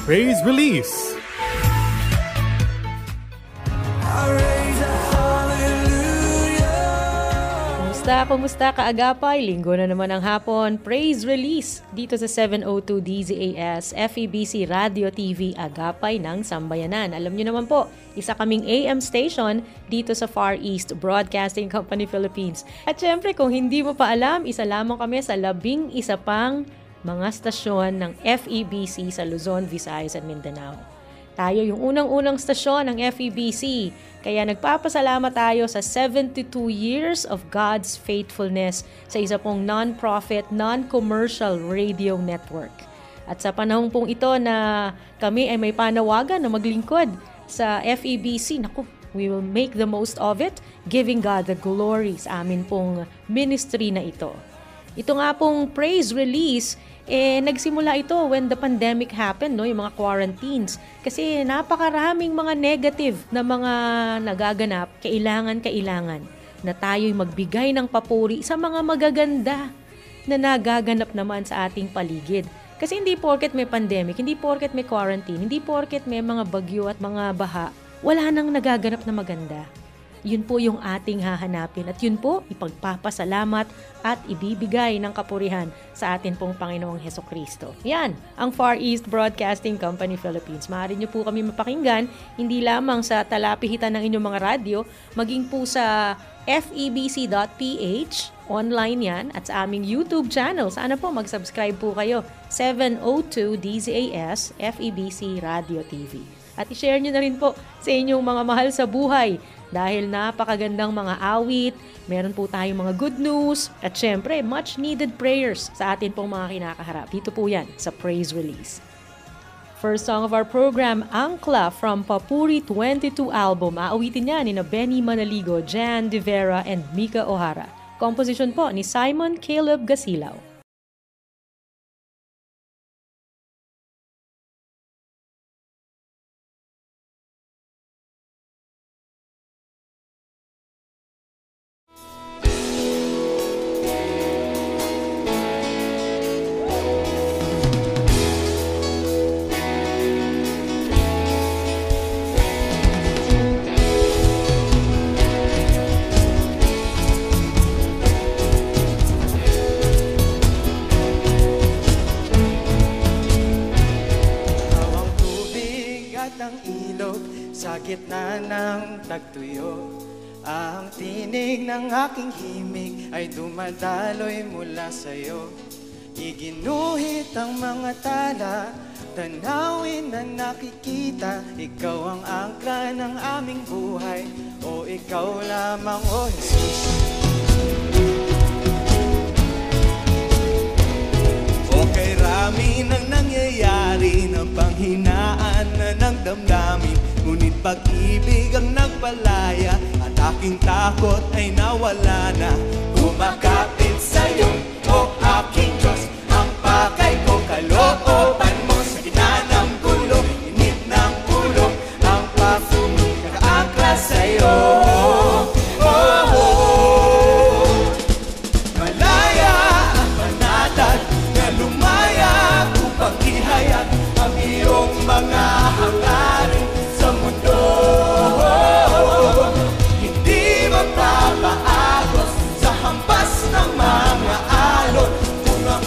Praise Release. Kumusta kaagapay? Linggo na naman ang hapon. Praise Release dito sa 702 DZAS FEBC Radio TV Agapay ng Sambayanan. Alam niyo naman po, isa kaming AM station dito sa Far East Broadcasting Company Philippines. At syempre kung hindi mo pa alam, isa lamang kami sa 11 pang mga stasyon ng FEBC sa Luzon, Visayas at Mindanao. Tayo yung unang-unang stasyon ng FEBC, kaya nagpapasalamat tayo sa 72 years of God's faithfulness sa isa pong non-profit, non-commercial radio network. At sa panahon pong ito na kami ay may panawagan na maglingkod sa FEBC, naku, we will make the most of it, giving God the glory sa amin pong ministry na ito. Ito nga pong praise release, nagsimula ito when the pandemic happened, no? Yung mga quarantines. Kasi napakaraming mga negative na mga nagaganap, kailangan na tayo'y magbigay ng papuri sa mga magaganda na nagaganap naman sa ating paligid. Kasi hindi porket may pandemic, hindi porket may quarantine, hindi porket may mga bagyo at mga baha, wala nang nagaganap na maganda. Yun po yung ating hahanapin at yun po ipagpapasalamat at ibibigay ng kapurihan sa atin pong Panginoong Hesukristo. Yan, ang Far East Broadcasting Company Philippines. Maaari nyo po kami mapakinggan hindi lamang sa talapihitan ng inyong mga radyo, maging po sa febc.ph, online yan, at sa aming YouTube channel. Sana po mag-subscribe po kayo, 702 DZAS FEBC Radio TV. At i-share nyo na rin po sa inyong mga mahal sa buhay dahil napakagandang mga awit, meron po tayong mga good news, at syempre, much needed prayers sa atin pong mga kinakaharap. Dito po yan sa Praise Release. First song of our program, Angkla from Papuri 22 album. Aawitin niya ni Benny Manaligo, Jan De Vera, and Mika O'Hara. Composition po ni Simon Caleb Gasilaw. Gitna ng tagtuyo, ang tinig ng aking himig ay dumadaloy mula sa'yo. Iginuhit ang mga tala, tanawin na nakikita. Ikaw ang angkla ng aming buhay, o ikaw lamang, o Jesus. Okay, rami nang nangyayari ng panghinaan na ng damdamin. Ngunit pag-ibig ang nagpalaya at aking takot ay nawala na. Kumakapit sa'yo, o aking Diyos, ang pakay ko, kalooban mo sa gitna ng gulo, init ng ulo, ang pafumo, nakaangkla sa'yo. Malaya ang panatag na lumaya upang ihayag ang iyong mga hangarin sa mundo. Hindi magpapaagos sa hampas ng mga alon kung ang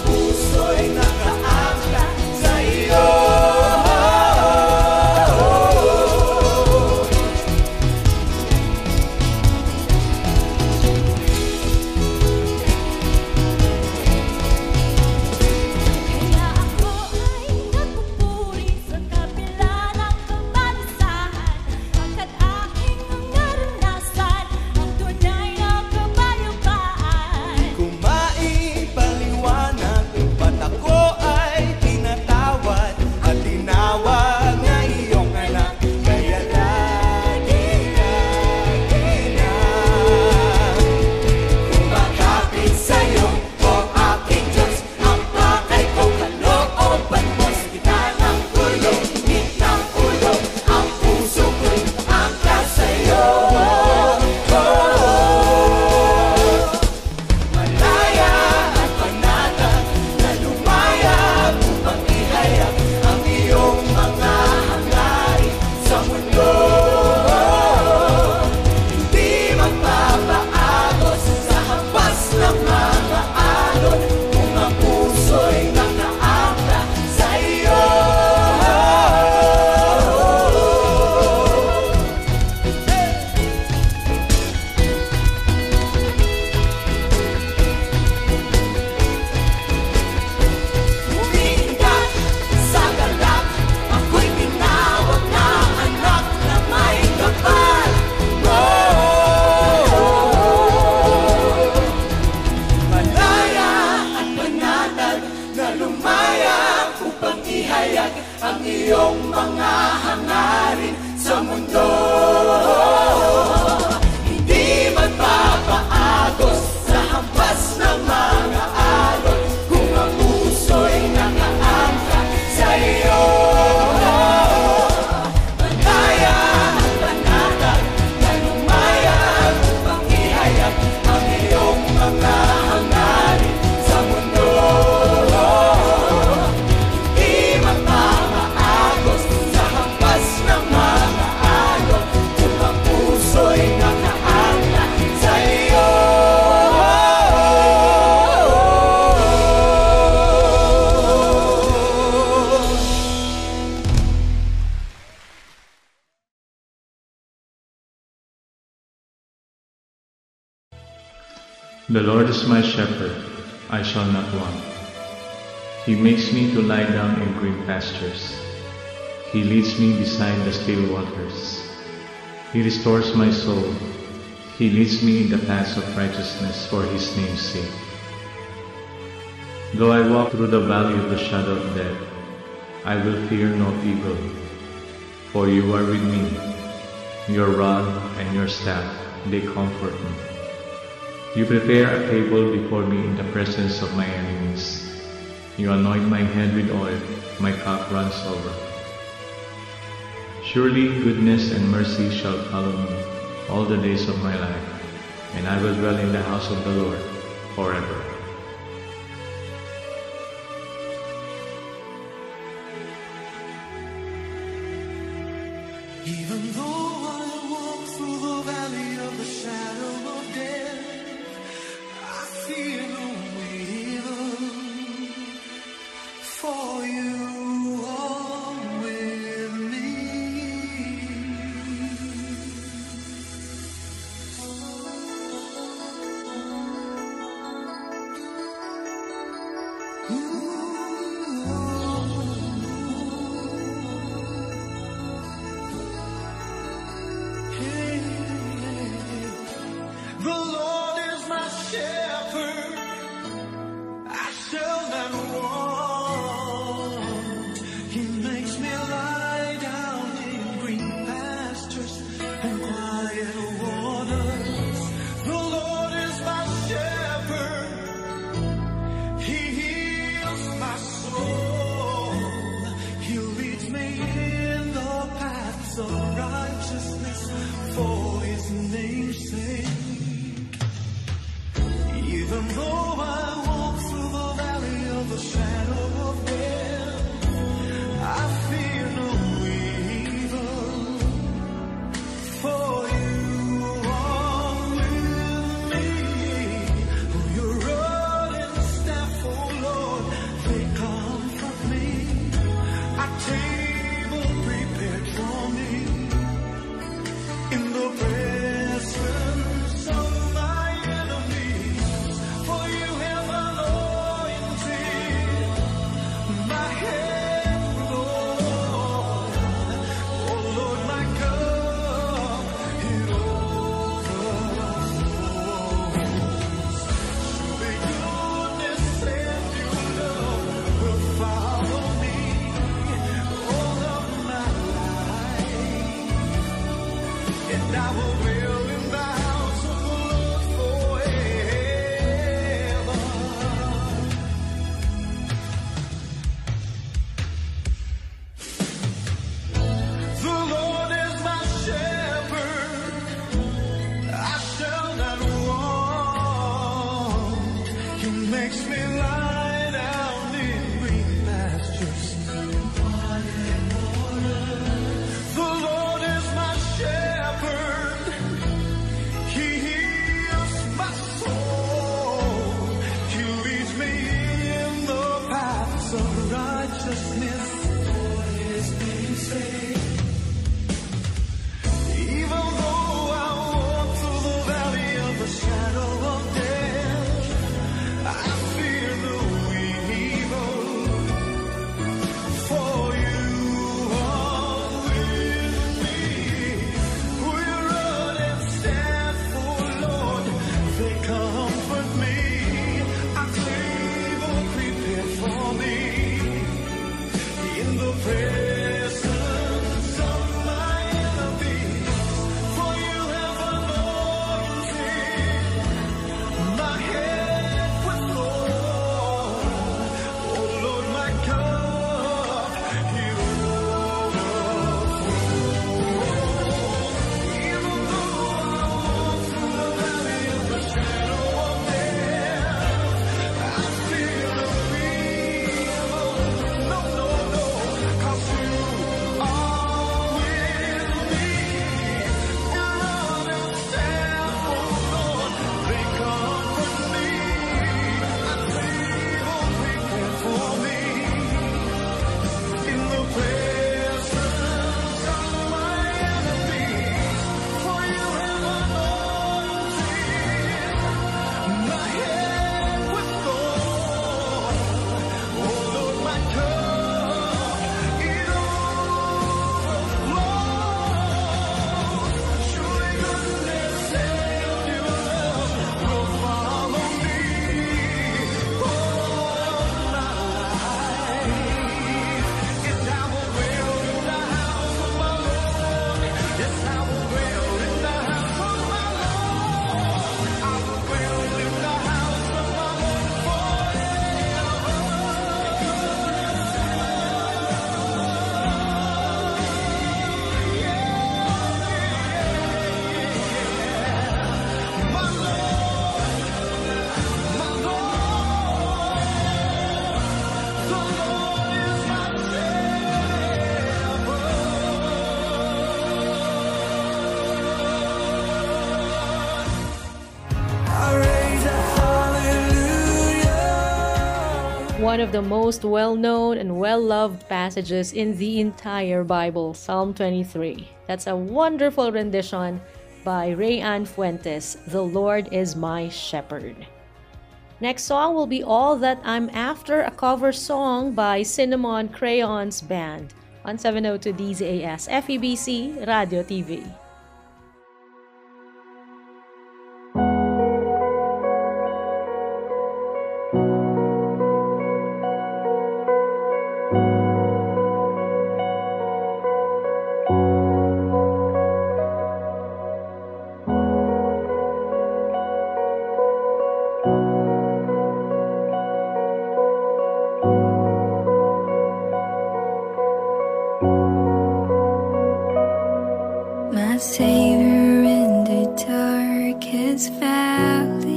ihayag ang iyong mga hangarin sa mundo. Hindi magpapaagos sa hampas ng mga alon kung ang puso'y nakaangkat sa iyo. Panaya at panatag na lumayag upang ihayag ang iyong mga hangarin sa mundo. Hindi magpapaagos sa hampas ng mga alon kung ang puso'y nakaangkat sa iyo. The Lord is my shepherd, I shall not want. He makes me to lie down in green pastures. He leads me beside the still waters. He restores my soul. He leads me in the paths of righteousness for his name's sake. Though I walk through the valley of the shadow of death, I will fear no evil, for you are with me. Your rod and your staff, they comfort me. You prepare a table before me in the presence of my enemies. You anoint my head with oil, my cup runs over. Surely goodness and mercy shall follow me all the days of my life, and I will dwell in the house of the Lord forever. Even though I walk through the valley of the shadow of death, I fear no evil, for you are with me. The Lord is my shepherd, one of the most well-known and well-loved passages in the entire Bible, Psalm 23. That's a wonderful rendition by Rayanne Fuentes, The Lord is My Shepherd. Next song will be All That I'm After, a cover song by Cinnamon Crayons Band on 702 DZAS FEBC Radio TV. My Savior in the darkest valley,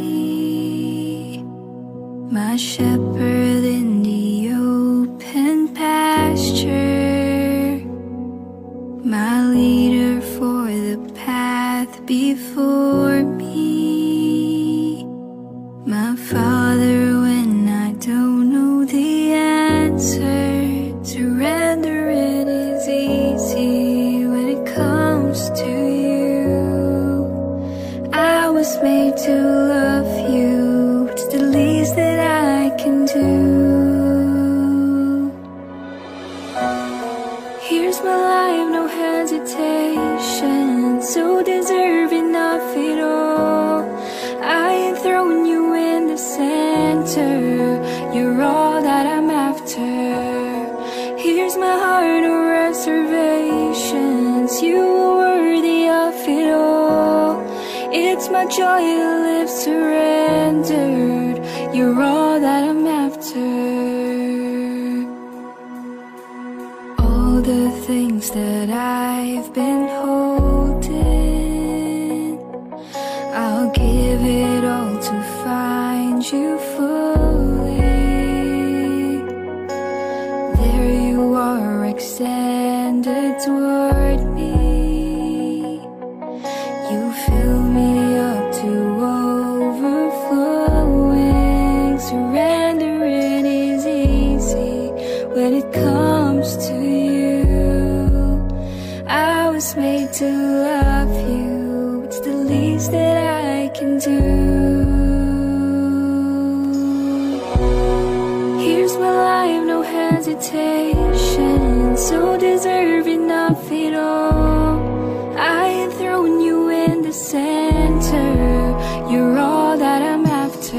my shepherd in the open pasture, my leader for the path before me, my Father when I don't know the answer. Surrendering is easy when it comes to you. I was made to love you, it's the least that I can do. Here's my life, no hesitation, so deserving of it all. I enthrone you in the center, you're all that I'm after. Here's my heart, no reservations, you are worthy of it all. It's my joy to live surrendered, you're all that I'm after. All the things that I've been holding, I'll give it all to find you fully. There you are extended toward me. You fill me up to overflowing. Surrendering is easy when it comes to you. I was made to love you, it's the least that I can do. Here's my life, no hesitation, so deserving of it all. I enthrone you in the center, you're all that I'm after.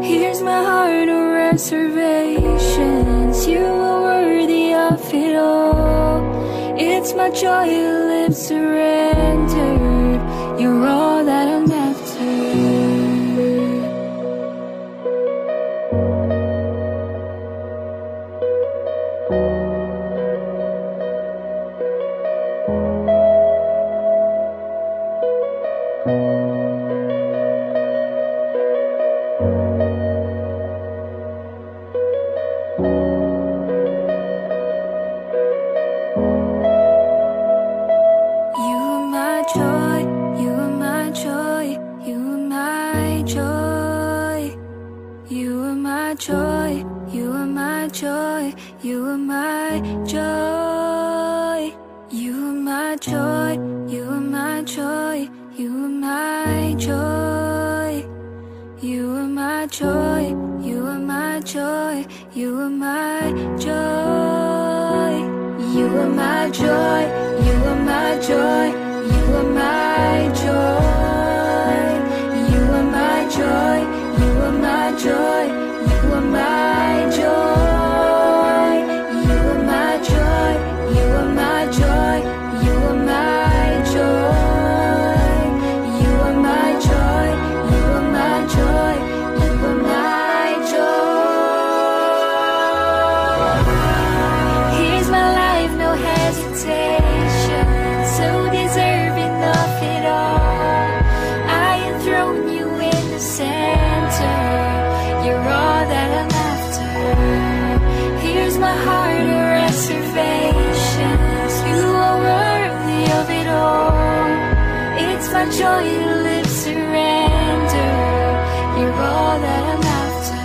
Here's my heart, no reservations, you are worthy of it all. It's my joy to live surrendered, you're all that I'm after. Joy to live surrender, you're all that I'm after.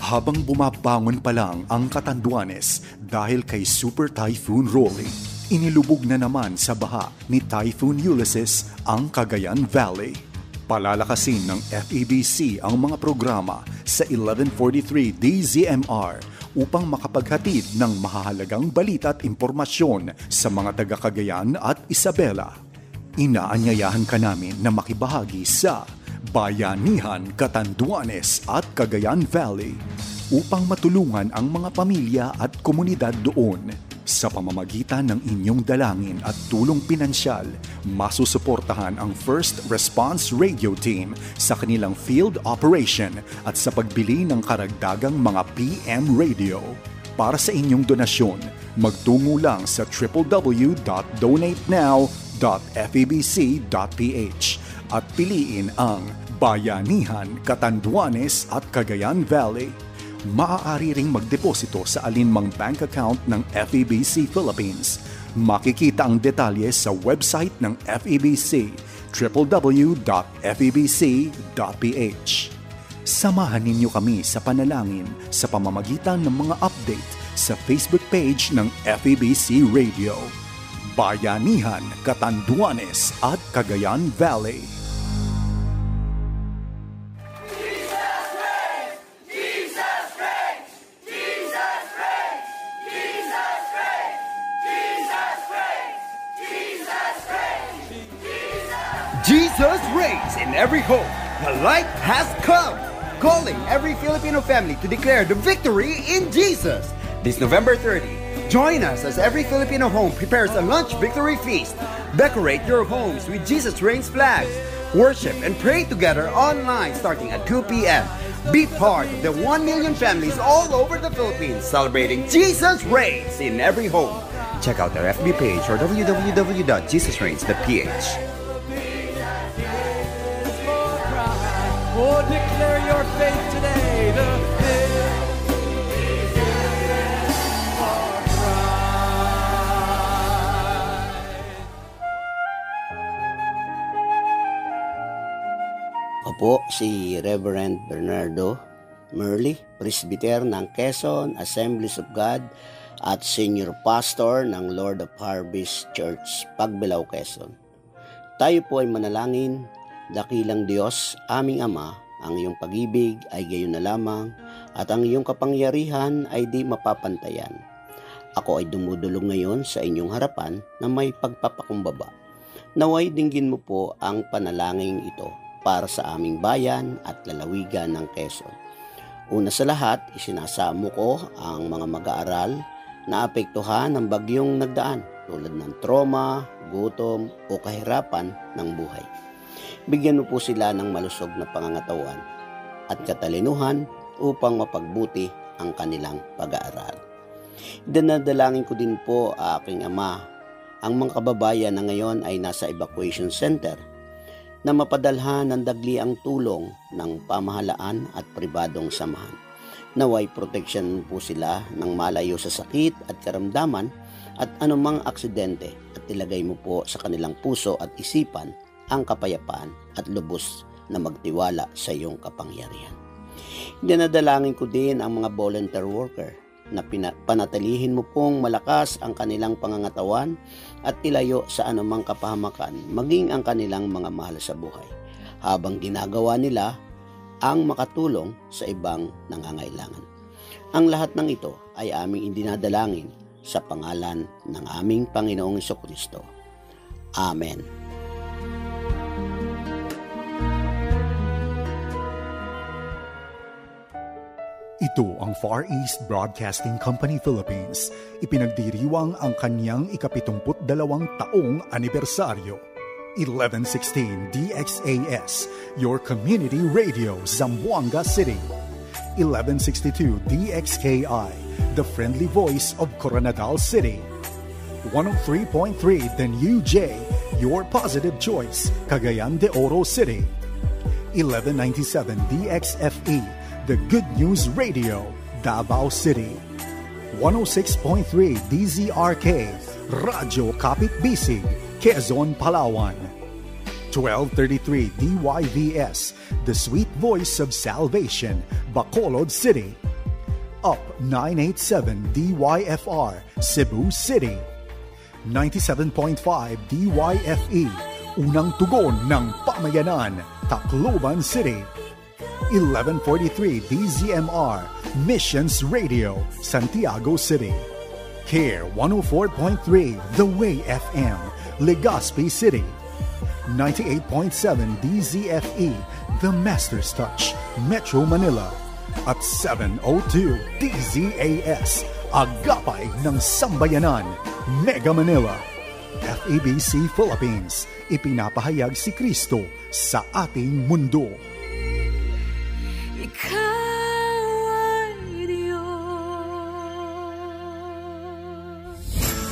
Habang bumabangon pa lang ang Catanduanes dahil kay Super Typhoon Rolly, inilubog na naman sa baha ni Typhoon Ulysses ang Cagayan Valley. Palalakasin ng FEBC ang mga programa sa 1143 DZMR upang makapaghatid ng mahahalagang balita at impormasyon sa mga taga-Cagayan at Isabela. Inaanyayahan ka namin na makibahagi sa Bayanihan, Catanduanes at Cagayan Valley upang matulungan ang mga pamilya at komunidad doon. Sa pamamagitan ng inyong dalangin at tulong pinansyal, masusuportahan ang First Response Radio Team sa kanilang field operation at sa pagbili ng karagdagang mga PM radio. Para sa inyong donasyon, magtungo lang sa www.donatenow.febc.ph at piliin ang Bayanihan, Catanduanes at Cagayan Valley. Maaari ring magdeposito sa alinmang bank account ng FEBC Philippines. Makikita ang detalye sa website ng FEBC, www.febc.ph. Samahan ninyo kami sa panalangin sa pamamagitan ng mga update sa Facebook page ng FEBC Radio. Bayanihan, Catanduanes at Cagayan Valley. Jesus reigns in every home. The light has come, calling every Filipino family to declare the victory in Jesus. This November 30, join us as every Filipino home prepares a lunch victory feast. Decorate your homes with Jesus reigns flags. Worship and pray together online starting at 2 p.m. Be part of the 1 million families all over the Philippines celebrating Jesus reigns in every home. Check out our FB page or www.jesusreigns.ph. Oh, declare your faith today. Opo, si Reverend Bernardo Merly, Presbyter ng Quezon Assemblies of God at Senior Pastor ng Lord of Harvest Church, Pagbilao, Quezon. Tayo po ay manalangin. Dakilang Diyos, aming Ama, ang iyong pag-ibig ay gayon na lamang at ang iyong kapangyarihan ay di mapapantayan. Ako ay dumudulog ngayon sa inyong harapan na may pagpapakumbaba. Naway dinggin mo po ang panalangin ito para sa aming bayan at lalawigan ng Quezon. Una sa lahat, isinasamo ko ang mga mag-aaral na apektuhan ng bagyong nagdaan tulad ng trauma, gutom o kahirapan ng buhay. Bigyan mo po sila ng malusog na pangangatawan at katalinuhan upang mapagbuti ang kanilang pag-aaral. Dinadalangin ko din po, aking Ama, ang mga kababayan na ngayon ay nasa evacuation center na mapadalhan ng dagliang tulong ng pamahalaan at pribadong samahan. Naway proteksyon po sila ng malayo sa sakit at karamdaman at anumang aksidente at ilagay mo po sa kanilang puso at isipan ang kapayapaan at lubos na magtiwala sa iyong kapangyarihan. Dinadalangin ko din ang mga volunteer worker na panatilihin mo pong malakas ang kanilang pangangatawan at ilayo sa anumang kapahamakan maging ang kanilang mga mahal sa buhay habang ginagawa nila ang makatulong sa ibang nangangailangan. Ang lahat ng ito ay aming idinadalangin sa pangalan ng aming Panginoong Jesucristo. Amen. Ito ang Far East Broadcasting Company Philippines. Ipinagdiriwang ang kanyang 72 taong anibersaryo. 1116 DXAS, your community radio, Zamboanga City. 1162 DXKI, the friendly voice of Coronadal City. 103.3 The New J, your positive choice, Cagayan de Oro City. 1197 DXFE, the Good News Radio, Davao City. 106.3 DZRK, Radyo Kapit Bisig, Quezon, Palawan. 1233 DYVS, the Sweet Voice of Salvation, Bacolod City. Up 987 DYFR, Cebu City. 97.5 DYFE, unang tugon ng pamayanan, Tacloban City. 1143 DZMR, Missions Radio, Santiago City. CARE 104.3 The Way FM, Legazpi City. 98.7 DZFE, The Master's Touch, Metro Manila. At 702 DZAS, Agapay ng Sambayanan, Mega Manila. FEBC Philippines, ipinapahayag si Kristo sa ating mundo. Ikaw ay Diyos.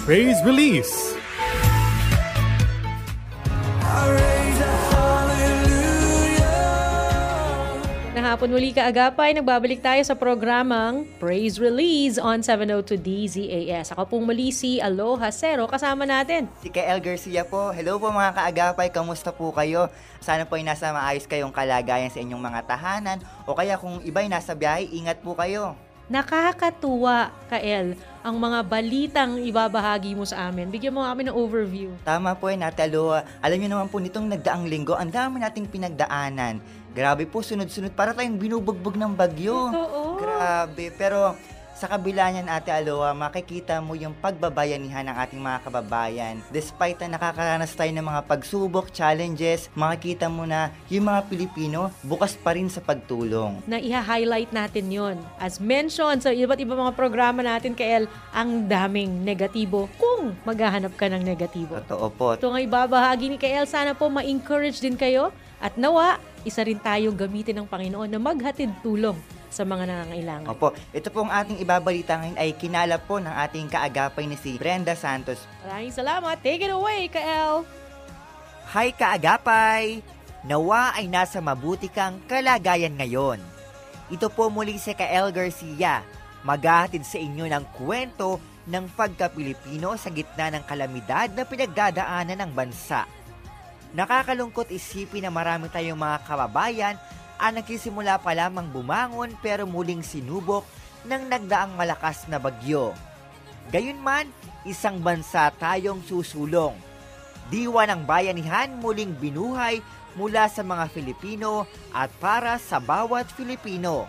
Praise Release. Hapon muli kaagapay, nagbabalik tayo sa programang Praise Release on 702 DZAS. Ako pong muli si Aloha Cero, kasama natin si Kael Garcia po. Hello po mga kaagapay, kamusta po kayo? Sana po ay nasa maayos kayong kalagayan sa inyong mga tahanan, o kaya kung iba'y nasa biyahe, ingat po kayo. Nakakatuwa, Kael, ang mga balitang ibabahagi mo sa amin. Bigyan mo kami ng overview. Tama po Ate Aloha. Alam niyo naman po nitong nagdaang linggo, ang dami nating pinagdaanan. Grabe po, sunod-sunod. Para tayong binubugbog ng bagyo. Oo. Grabe. Pero sa kabila niyan, Ate Aloha, makikita mo yung pagbabayanihan ng ating mga kababayan. Despite na nakakaranas tayo ng mga pagsubok, challenges, makikita mo na yung mga Pilipino bukas pa rin sa pagtulong. Na i-highlight natin yon. As mentioned sa iba't ibang mga programa natin, Kael, ang daming negatibo kung maghahanap ka ng negatibo. Totoo po. Ito nga ibabahagi ni Kael, sana po ma-encourage din kayo at nawa, isa rin tayo gamitin ng Panginoon na maghatid tulong sa mga nangangailangan. Opo, ito pong ating ibabalita ngayon ay kinalap po ng ating kaagapay ni si Brenda Santos. Maraming salamat. Take it away, Kael. Hi kaagapay! Nawa ay nasa mabuti kang kalagayan ngayon. Ito po muli si Kael Garcia, maghahatid sa inyo ng kwento ng pagka-Pilipino sa gitna ng kalamidad na pinagdadaanan ng bansa. Nakakalungkot isipin na marami tayong mga kababayan ang nagsisimula pa lamang bumangon pero muling sinubok ng nagdaang malakas na bagyo. Gayunman, isang bansa tayong susulong. Diwa ng bayanihan muling binuhay mula sa mga Filipino at para sa bawat Filipino.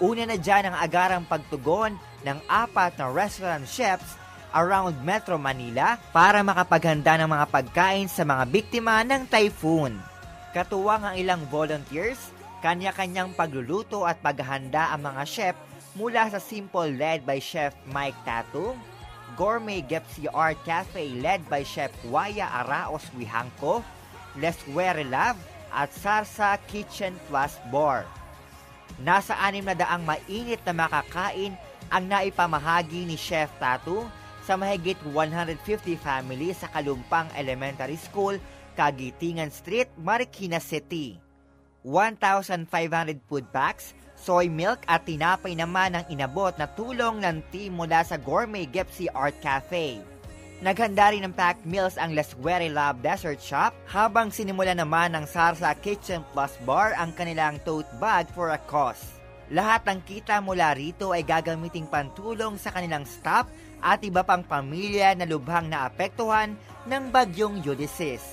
Una na dyan ang agarang pagtugon ng 4 na restaurant chefs around Metro Manila para makapaghanda ng mga pagkain sa mga biktima ng typhoon. Katuwang ang ilang volunteers, kanya-kanyang pagluluto at paghahanda ang mga chef mula sa Simple led by Chef Mike Tatung, Gourmet Gepsi Art Cafe led by Chef Waya Araos Wihangko, Leswere Love at Sarsa Kitchen Plus Bar. Nasa 600 mainit na makakain ang naipamahagi ni Chef Tatung sa mahigit 150 families sa Kalumpang Elementary School, Kagitingan Street, Marikina City. 1,500 food packs, soy milk at tinapay naman ang inabot na tulong ng team mula sa Gourmet Gepsi Art Cafe. Naghanda rin ng packed meals ang Leswere Lab Dessert Shop habang sinimula naman ng Sarsa Kitchen Plus Bar ang kanilang tote bag for a cause. Lahat ng kita mula rito ay gagamiting pantulong sa kanilang staff at iba pang pamilya na lubhang naapektuhan ng bagyong Ulysses.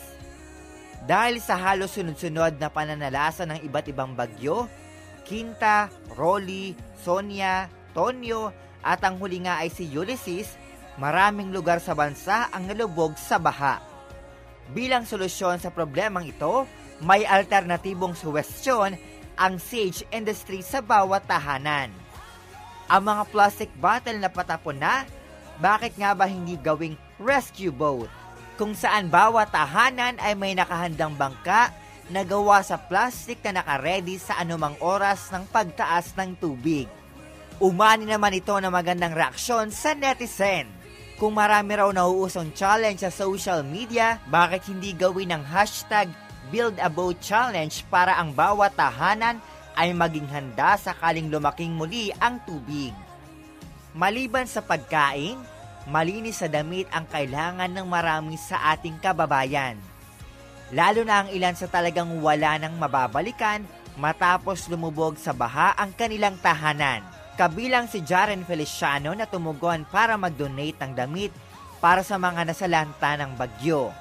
Dahil sa halos sunod-sunod na pananalasa ng iba't ibang bagyo, Quinta, Rolly, Sonia, Tonyo at ang huli nga ay si Ulysses, maraming lugar sa bansa ang nalubog sa baha. Bilang solusyon sa problemang ito, may alternatibong suwestyon ang sage industry sa bawat tahanan. Ang mga plastic bottle na patapon na, bakit nga ba hindi gawing rescue boat? Kung saan bawat tahanan ay may nakahandang bangka na gawa sa plastic na nakaredy sa anumang oras ng pagtaas ng tubig. Umani naman ito na magandang reaksyon sa netizen. Kung marami raw nauusong challenge sa social media, bakit hindi gawin ng hashtag Build a Boat Challenge para ang bawat tahanan ay maging handa sakaling lumaking muli ang tubig. Maliban sa pagkain, malinis sa damit ang kailangan ng marami sa ating kababayan. Lalo na ang ilan sa talagang wala nang mababalikan matapos lumubog sa baha ang kanilang tahanan. Kabilang si Jaren Feliciano na tumugon para mag-donate ng damit para sa mga nasalanta ng bagyo.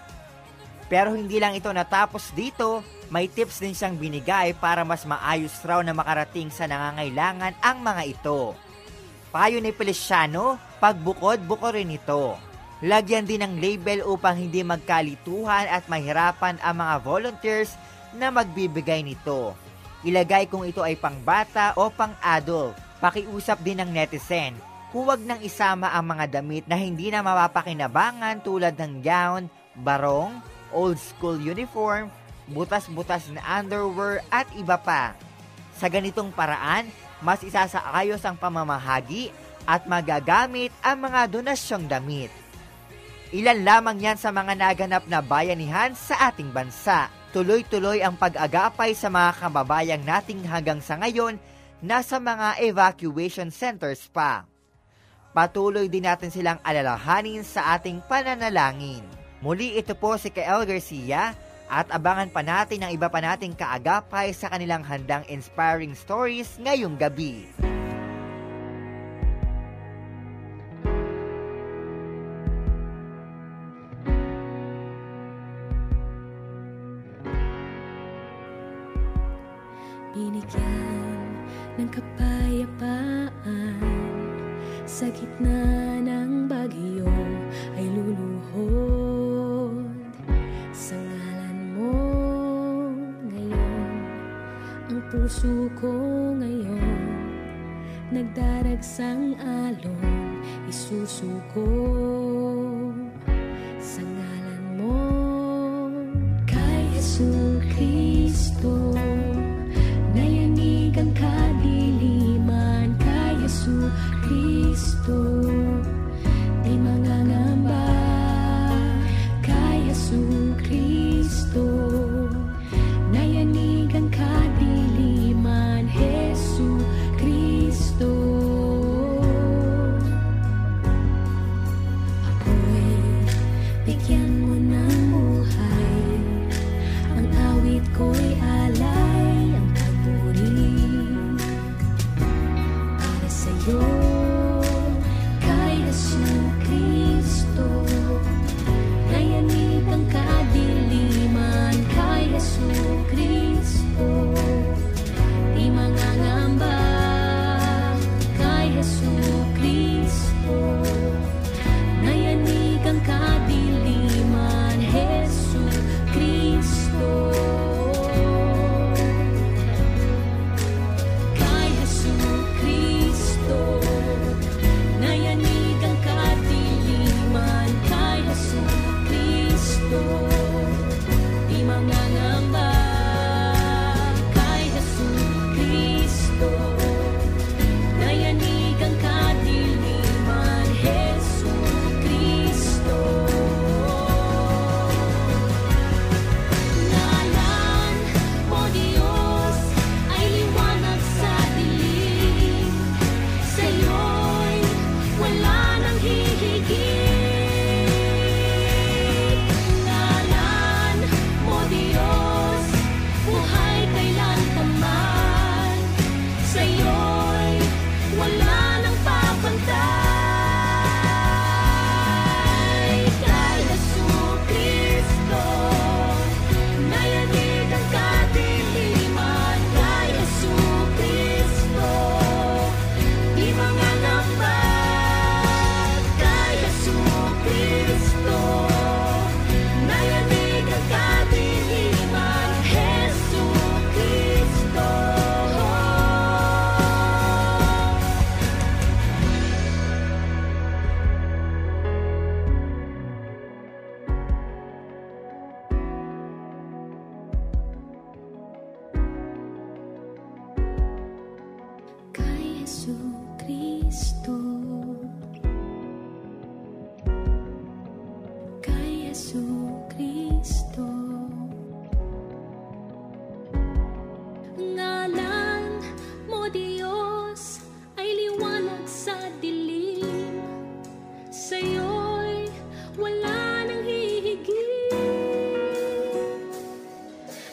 Pero hindi lang ito natapos dito, may tips din siyang binigay para mas maayos raw na makarating sa nangangailangan ang mga ito. Payo ni Feliciano, pagbukod-buko rin ito. Lagyan din ng label upang hindi magkalituhan at mahirapan ang mga volunteers na magbibigay nito. Ilagay kung ito ay pang-bata o pang-adult. Pakiusap din ng netizen, huwag nang isama ang mga damit na hindi na mapapakinabangan tulad ng gown, barong, old school uniform, butas-butas na underwear at iba pa. Sa ganitong paraan, mas isasaayos ang pamamahagi at magagamit ang mga donasyong damit. Ilan lamang yan sa mga naganap na bayanihan sa ating bansa. Tuloy-tuloy ang pag-agapay sa mga kababayang nating hanggang sa ngayon nasa mga evacuation centers pa. Patuloy din natin silang alalahanin sa ating pananalangin. Muli ito po si Kael Garcia at abangan pa natin ang iba pa nating kaagapay sa kanilang handang inspiring stories ngayong gabi. Binigyan ng kapayapaan sa gitna ng bagyo ay luluhod sa ngalan mo ngayon. Ang puso ko ngayon nagdaragsang alon, isusuko sa ngalan mo. Kay Jesucristo nayanig ang kadiliman, kay Jesucristo di mangangamba, kay Jesucristo nayanig ang kadiliman, Jesucristo. Ako'y bigyan mo ng buhay, ang awit ko'y alay, ang para sa'yo, kay Jesucristo nayanig ang kadiliman, kay Jesucristo di mangangamba, kay Jesucristo nayanig ang kadiliman, Jesucristo.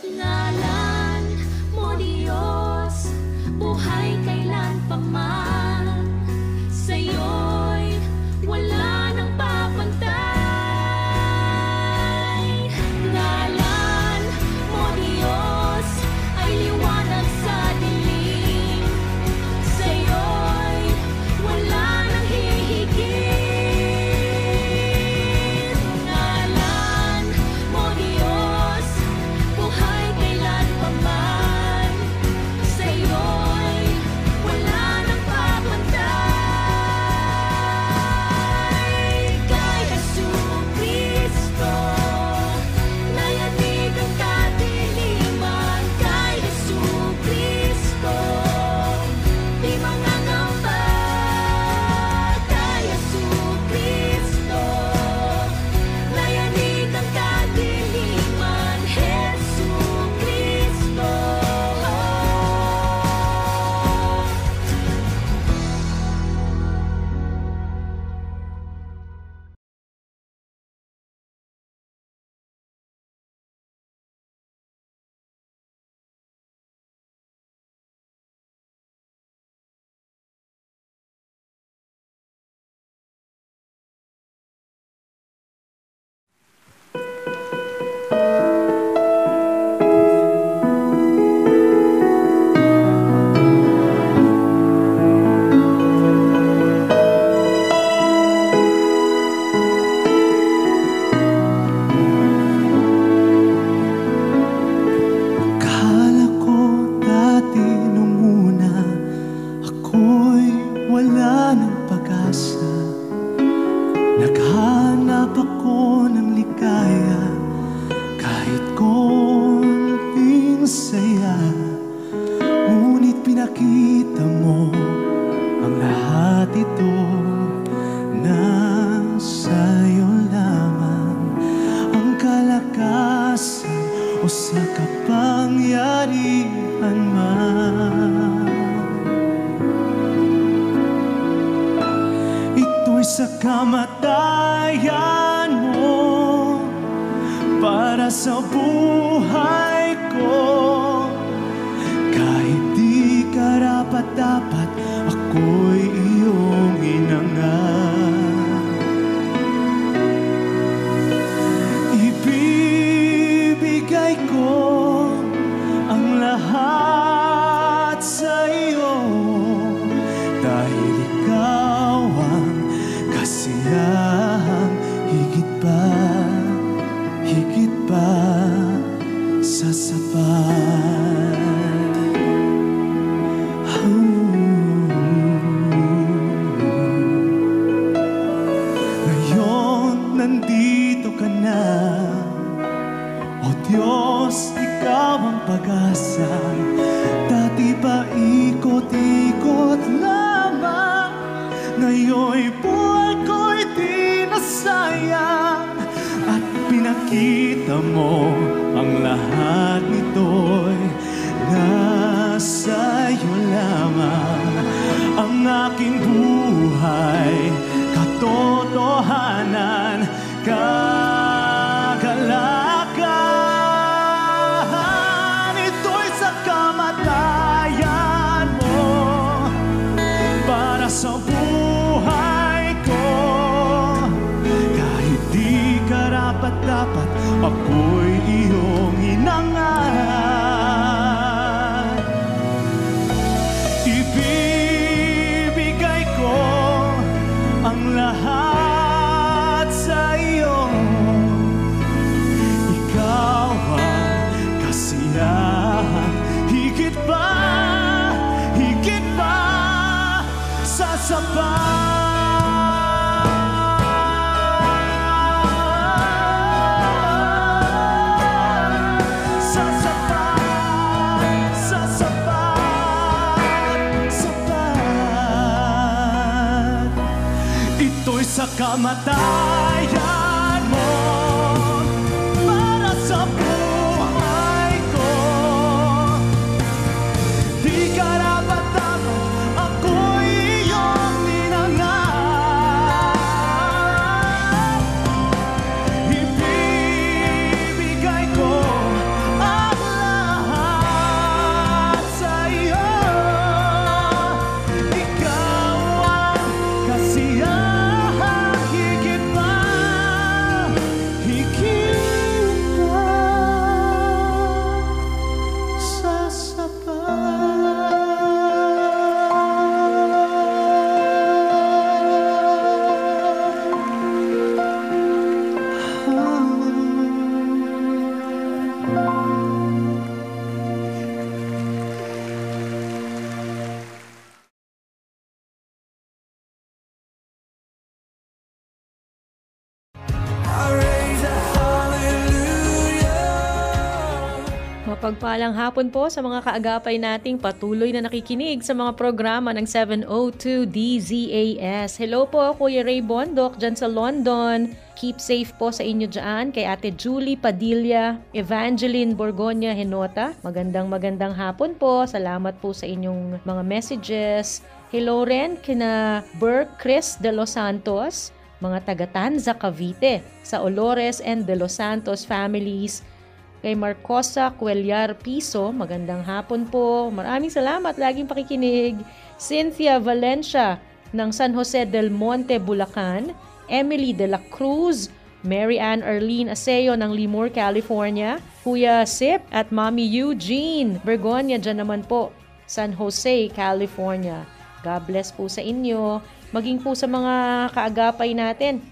Ngalan mo Diyos, buhay kailan pa man. kamatayan mo para sa buhay ko. Kahit di karapat-dapat, ako'y iyong inangan. Ibibigay ko ang lahat sa iyo, dahil ikaw ang kasiyahang higit pa sa sapat. Ngayon nandito ka na, o Diyos, ikaw ang pag-asa. Dati pa ikot-ikot lamang, ngayon'y buhay ko'y di nasayang. At pinakita mo ang lahat nito'y nasa iyo lamang. Ang aking buhay, katotohanan, kagalakan. Ito'y sa kamatayan mo para sa buhay ko. Kahit di karapat-dapat, ako'y iyong inangan. Ibibigay ko ang lahat sa iyo. Ikaw ang kasiyahan, higit pa sa sapat. Ito'y sa kamatayan mo para sa buhay ko. Di karapat-dapat, ako'y iyong ninangan. Ibibigay ko ang lahat sa iyo. Ikaw ang kasiyahan, higit pa sa Mapagpalang hapon po sa mga kaagapay nating patuloy na nakikinig sa mga programa ng 702 DZAS. Hello po, Kuya Ray Bondok dyan sa London. Keep safe po sa inyo dyan. Kay Ate Julie Padilla, Evangeline Borgonya Henota. Magandang hapon po. Salamat po sa inyong mga messages. Hello rin kina Burke Chris de Los Santos, mga taga-Tanza, Cavite, sa Olores and de Los Santos families. Kay Marcosa Cuellar Piso, magandang hapon po. Maraming salamat, laging pakikinig. Cynthia Valencia ng San Jose del Monte, Bulacan. Emily de la Cruz, Mary Ann Arlene Aseo ng Lemoore, California. Kuya Sip at Mommy Eugene Bergonia, dyan naman po, San Jose, California. God bless po sa inyo. Maging po sa mga kaagapay natin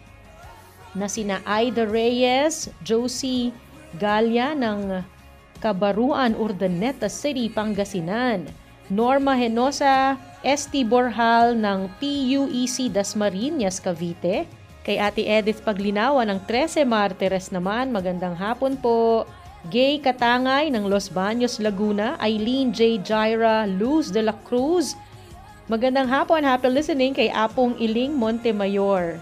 na sina Aida Reyes, Josie Galia ng Kabaruan, Urdaneta City, Pangasinan. Norma Henosa, ST Borhal ng PUEC Dasmariñas, Cavite. Kay Ate Edith Paglinawa ng 13 Martires naman, magandang hapon po. Gay Katangay ng Los Baños, Laguna. Eileen J. Jaira Luz de la Cruz, magandang hapon, happy listening. Kay Apong Iling Montemayor.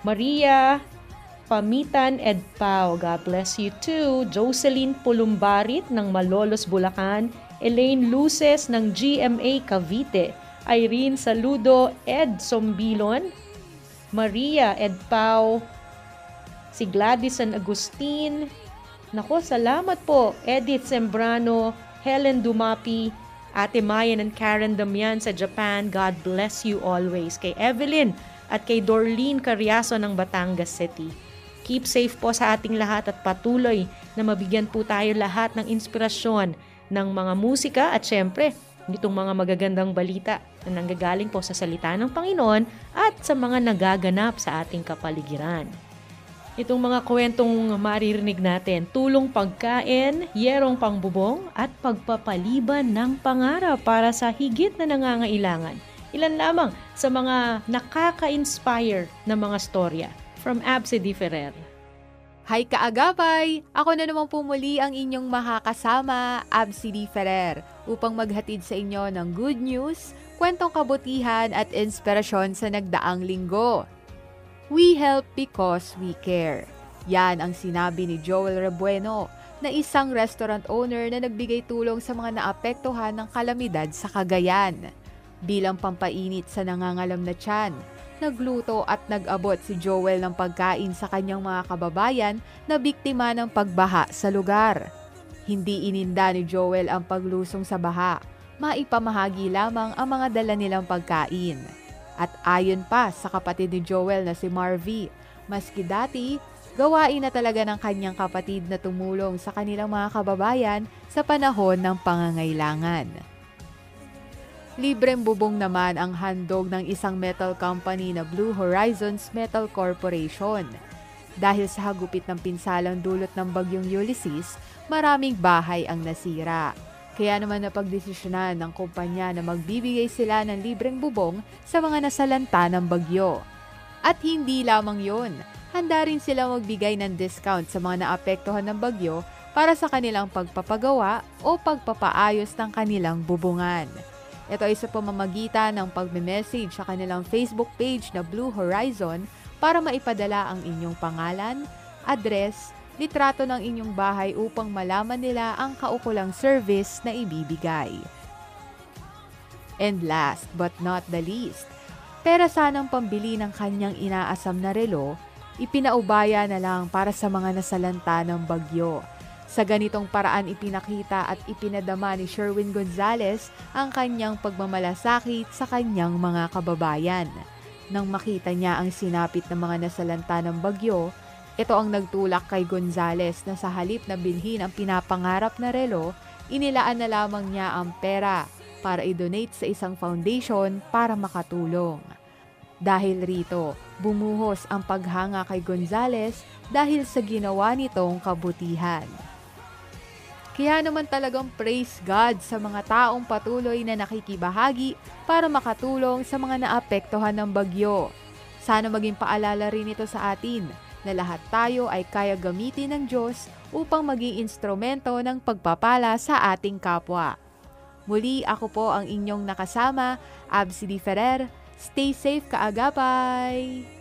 Maria Pamitan Edpao, God bless you too. Jocelyn Pulumbarit ng Malolos, Bulacan. Elaine Luces ng GMA Cavite. Irene Saludo Ed Sombilon Maria Edpao, si Gladys San Agustin. Nako, salamat po. Edith Sembrano, Helen Dumapi, Ate Mayan and Karen Damian sa Japan. God bless you always. Kay Evelyn at kay Dorleen Carriazo ng Batangas City. Keep safe po sa ating lahat at patuloy na mabigyan po tayo lahat ng inspirasyon ng mga musika at syempre, itong mga magagandang balita na nanggagaling po sa salita ng Panginoon at sa mga nagaganap sa ating kapaligiran. Itong mga kwentong maririnig natin, tulong pagkain, yerong pangbubong at pagpapaliban ng pangarap para sa higit na nangangailangan. Ilan lamang sa mga nakaka-inspire na mga storya. From Absi Di Ferrer. Hi kaagapay! Ako na naman po muli ang inyong makakasama, Absi Di Ferrer, upang maghatid sa inyo ng good news, kwentong kabutihan at inspirasyon sa nagdaang linggo. We help because we care. Yan ang sinabi ni Joel Rebueno, na isang restaurant owner na nagbigay tulong sa mga naapektuhan ng kalamidad sa Cagayan. Bilang pampainit sa nangangalam na tiyan, nagluto at nag-abot si Joel ng pagkain sa kanyang mga kababayan na biktima ng pagbaha sa lugar. Hindi ininda ni Joel ang paglusong sa baha, maipamahagi lamang ang mga dala nilang pagkain. At ayon pa sa kapatid ni Joel na si Marvy, maski dati, gawain na talaga ng kanyang kapatid na tumulong sa kanilang mga kababayan sa panahon ng pangangailangan. Libreng bubong naman ang handog ng isang metal company na Blue Horizons Metal Corporation. Dahil sa hagupit ng pinsalang dulot ng bagyong Ulysses, maraming bahay ang nasira. Kaya naman napagdesisyonan ng kumpanya na magbibigay sila ng libreng bubong sa mga nasalanta ng bagyo. At hindi lamang yon, handa rin sila magbigay ng discount sa mga naapektuhan ng bagyo para sa kanilang pagpapagawa o pagpapaayos ng kanilang bubungan. Ito ay sa pamamagitan ng pagme-message sa kanilang Facebook page na Blue Horizon para maipadala ang inyong pangalan, address, litrato ng inyong bahay upang malaman nila ang kaukulang service na ibibigay. And last but not the least, pera sanang pambili ng kanyang inaasam na relo, ipinaubaya na lang para sa mga nasalanta ng bagyo. Sa ganitong paraan ipinakita at ipinadama ni Sherwin Gonzalez ang kanyang pagmamalasakit sa kanyang mga kababayan. Nang makita niya ang sinapit ng mga nasalanta ng bagyo, ito ang nagtulak kay Gonzalez na sa halip na bilhin ang pinapangarap na relo, inilaan na lamang niya ang pera para i-donate sa isang foundation para makatulong. Dahil rito, bumuhos ang paghanga kay Gonzalez dahil sa ginawa nitong kabutihan. Kaya naman talagang praise God sa mga taong patuloy na nakikibahagi para makatulong sa mga naapektuhan ng bagyo. Sana maging paalala rin ito sa atin na lahat tayo ay kaya gamitin ng Diyos upang maging instrumento ng pagpapala sa ating kapwa. Muli ako po ang inyong nakasama, Absi Di Ferrer. Stay safe kaagapay!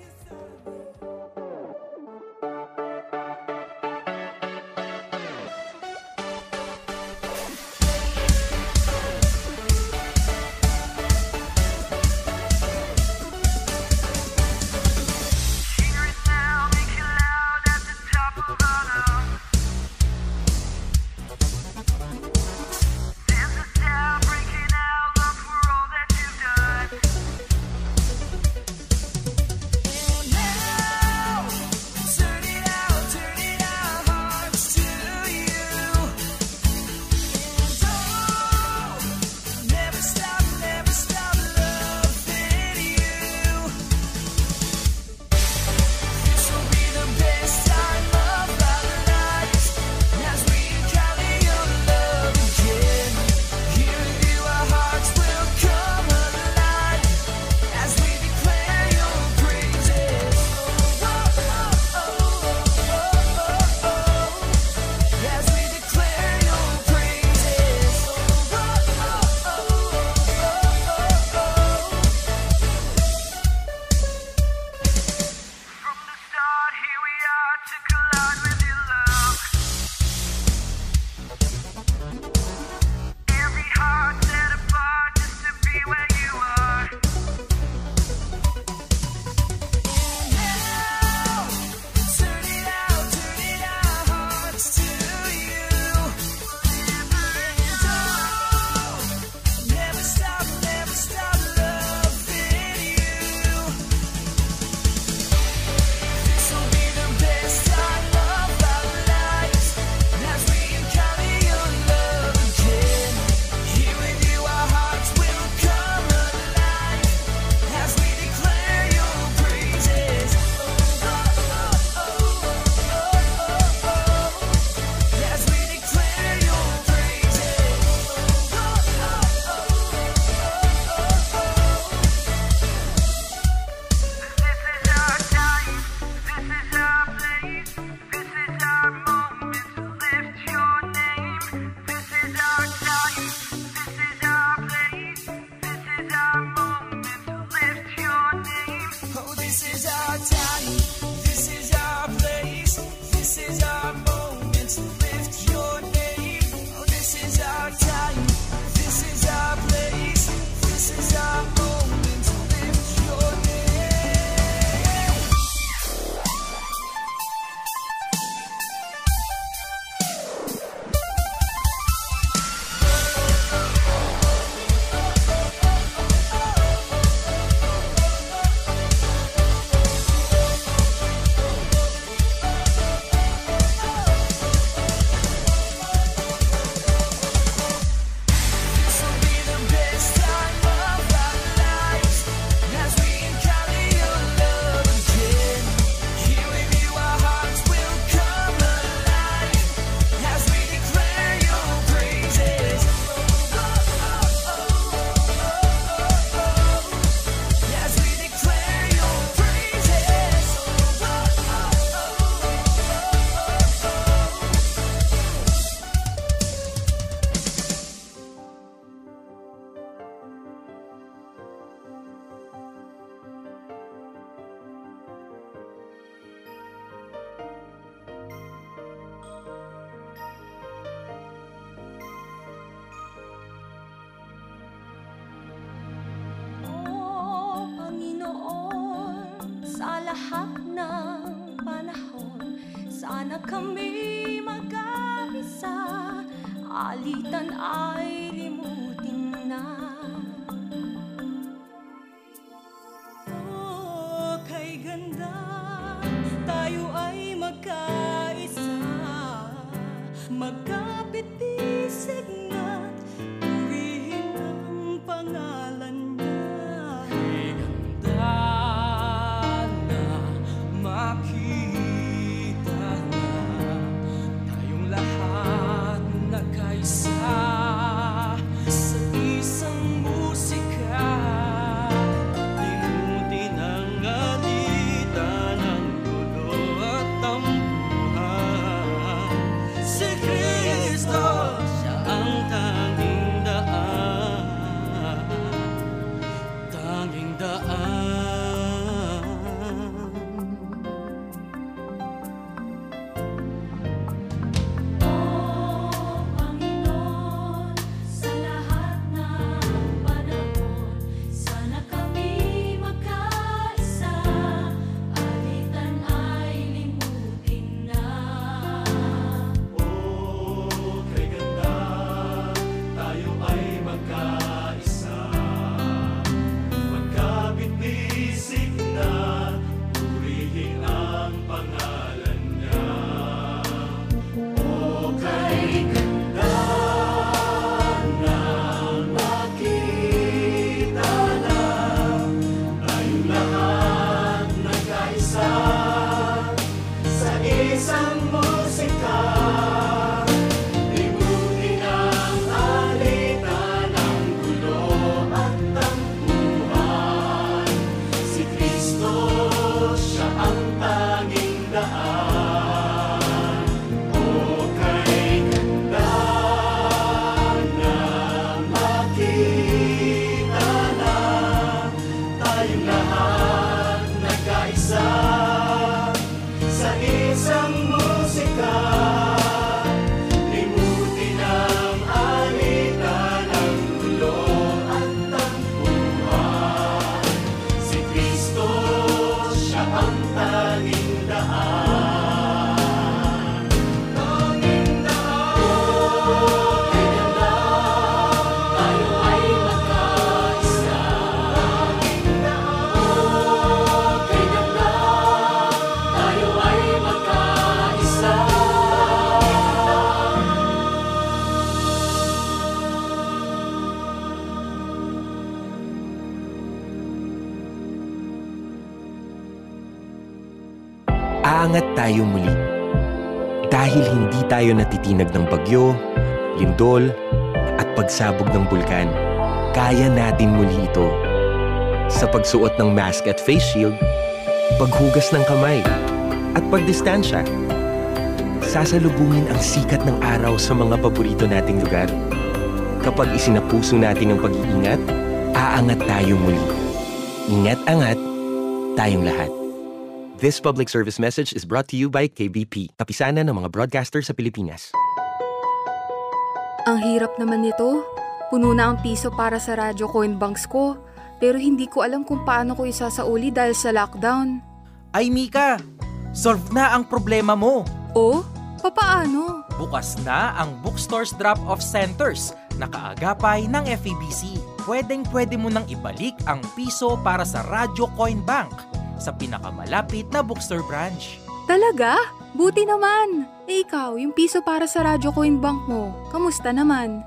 sana kami magkaisa, alitan ay limutin na. Oh, kay ganda, tayo ay magkaisa, magkapit-isig na't purihin ang pangalan niya. Kay ganda na makita na tayong lahat nagkaisa sa isang musika. Limutin ang alitan ng gulo at tampuhan. Si Kristo, siya ang tanging daan, tanging daan. Oh, Panginoon, sa lahat ng panahon, sana kami magkaisa, alitan ay limutin na. Oh, kay ganda, tayo ay magkaisa, magkapit-isig na, purihin ang pangalan niya. Oh, kay ganda na makita na tayong lahat nagkaisa sa isang musika. Limutin ang alitan ng gulo at tampuhan. Si Kristo, siya ang tanging daan. O kay ganda na makita na tayong lahat nagkaisa sa isang musika. Limutin ang alitan ng gulo at tampuhan. Si Kristo, siya ang tanging daan. Tanging daan. Kay ganda, tayo ay magkaisa. Tanging daan. Kay ganda, tayo ay magkaisa. Aangat tayo muli. Dahil hindi tayo natitinag ng bagyo, lindol, at pagsabog ng bulkan, kaya natin muli ito. Sa pagsuot ng mask at face shield, paghugas ng kamay, at pagdistansya. Sasalubungin ang sikat ng araw sa mga paborito nating lugar. Kapag isinapuso natin ang pag-iingat, aangat tayo muli. Ingat-angat, tayong lahat. This public service message is brought to you by KBP, kapisanan ng mga broadcaster sa Pilipinas. Ang hirap naman nito. Puno na ang piso para sa radyo coin banks ko. Pero hindi ko alam kung paano ko isasauli dahil sa lockdown. Ay Mika, solve na ang problema mo. Oh? Papaano? Bukas na ang bookstores drop-off centers na kaagapay ng FEBC. Pwedeng-pwede mo nang ibalik ang piso para sa Radyo Coin Bank sa pinakamalapit na bookstore branch. Talaga? Buti naman. Ikaw, yung piso para sa Radyo Coin Bank mo, kamusta naman?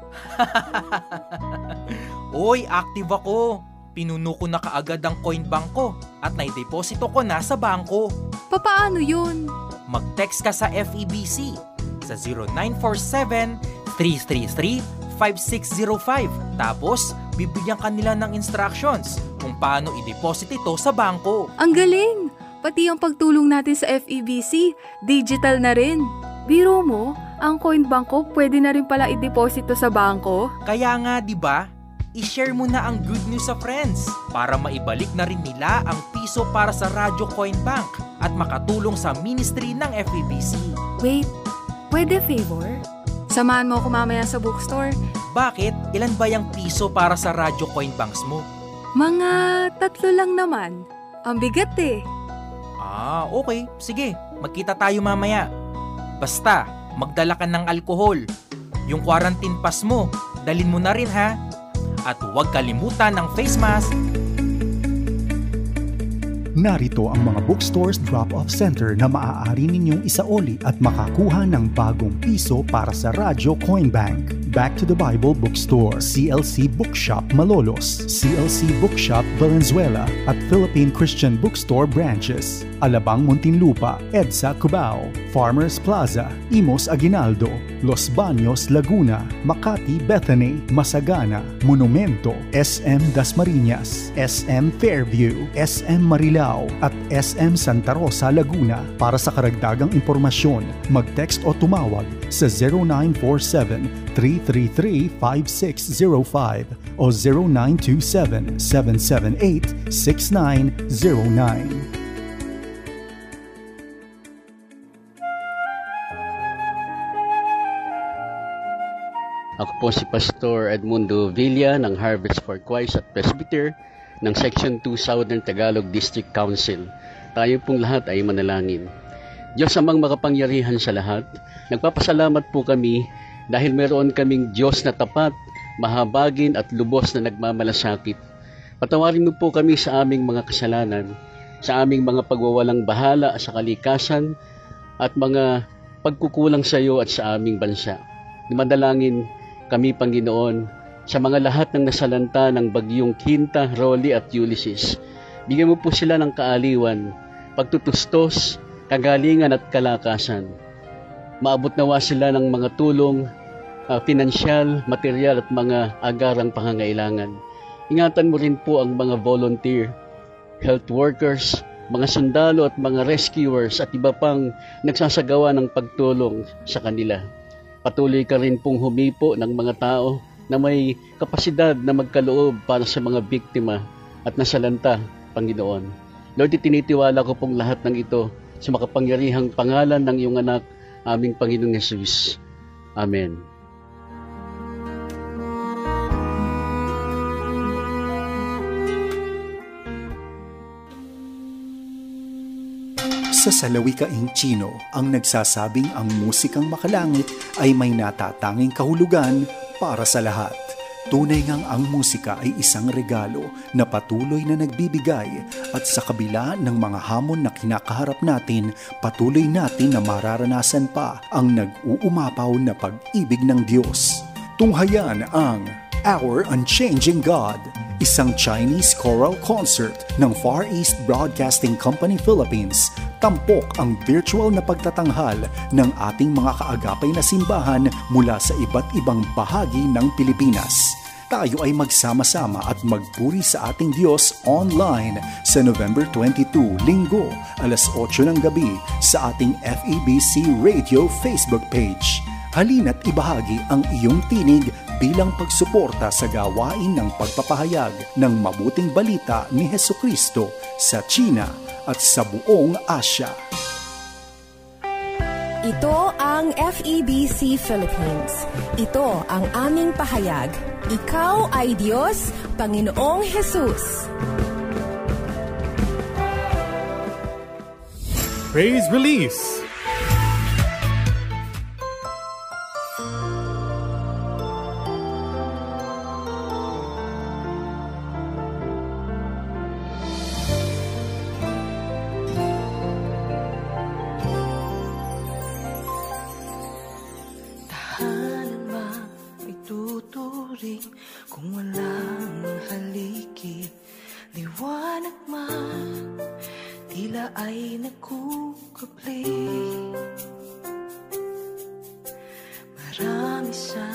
Oy, active ako. Pinuno ko na kaagad ang coin bank ko at naideposito ko na sa bangko. Papaano yun? Mag-text ka sa FEBC sa 0947-333-5605. Tapos, bibigyan ka nila ng instructions kung paano i-deposit ito sa bangko. Ang galing! Pati ang pagtulong natin sa FEBC, digital na rin. Biro mo, ang coin bank ko pwede na rin pala i-deposito sa bangko. Kaya nga, di ba? I-share mo na ang good news sa friends para maibalik na rin nila ang piso para sa Radyo Coin Bank at makatulong sa ministry ng FEBC. Wait, pwede favor? Samahan mo ako mamaya sa bookstore. Bakit? Ilan ba yung piso para sa Radyo Coin Banks mo? Mga 3 lang naman. Ang bigat eh. Ah, okay. Sige, magkita tayo mamaya. Basta, magdala ka ng alkohol. Yung quarantine pass mo, dalin mo na rin ha. At huwag kalimutan ng face mask. Narito ang mga bookstores drop-off center na maaari ninyong isaoli at makakuha ng bagong piso para sa Radyo Coin Bank. Back to the Bible Bookstore, CLC Bookshop Malolos, CLC Bookshop Valenzuela at Philippine Christian Bookstore branches. Alabang Muntinlupa, EDSA Cubao, Farmers Plaza, Imos Aguinaldo, Los Baños Laguna, Makati Bethany, Masagana, Monumento, SM Dasmariñas, SM Fairview, SM Marilao at SM Santa Rosa Laguna. Para sa karagdagang impormasyon, mag-text o tumawag sa 0947-333-5605 o 0927-778-6909. Ako po si Pastor Edmundo Villa ng Harvest for Christ at Presbyter ng Section 2 Southern Tagalog District Council. Tayo pong lahat ay manalangin. Diyos amang makapangyarihan sa lahat, nagpapasalamat po kami dahil meron kaming Diyos na tapat, mahabagin at lubos na nagmamalasakit. Patawarin mo po kami sa aming mga kasalanan, sa aming mga pagwawalang bahala sa kalikasan at mga pagkukulang sa iyo at sa aming bansa. Dumadalangin kami, Panginoon, sa mga lahat ng nasalanta ng bagyong Quinta, Rolly at Ulysses. Bigyan mo po sila ng kaaliwan, pagtutustos, kagalingan at kalakasan. Maabot nawa sila ng mga tulong, pinansyal, material at mga agarang pangangailangan. Ingatan mo rin po ang mga volunteer, health workers, mga sundalo at mga rescuers at iba pang nagsasagawa ng pagtulong sa kanila. Patuloy ka rin pong humipo ng mga tao na may kapasidad na magkaloob para sa mga biktima at nasalanta, Panginoon. Lord, itinitiwala ko pong lahat ng ito sa makapangyarihang pangalan ng iyong anak, aming Panginoong Jesus. Amen. Sa salawikaing Chino, ang nagsasabing ang musikang makalangit ay may natatanging kahulugan para sa lahat. Tunay ngang ang musika ay isang regalo na patuloy na nagbibigay at sa kabila ng mga hamon na kinakaharap natin, patuloy natin na mararanasan pa ang nag-uumapaw na pag-ibig ng Diyos. Tunghayan ang Our Unchanging God, isang Chinese choral concert ng Far East Broadcasting Company Philippines. Tampok ang virtual na pagtatanghal ng ating mga kaagapay na simbahan mula sa iba't ibang bahagi ng Pilipinas. Tayo ay magsama-sama at magpuri sa ating Diyos online sa November 22, Linggo, alas 8 ng gabi sa ating FEBC Radio Facebook page. Halina't ibahagi ang iyong tinig bilang pagsuporta sa gawain ng pagpapahayag ng mabuting balita ni Hesukristo sa China at sa buong Asya. Ito ang FEBC Philippines. Ito ang aming pahayag. Ikaw ay Diyos, Panginoong Jesus. Praise Release. Kung walang haligi, liwanag man, tila ay nagkukupli. Marami sa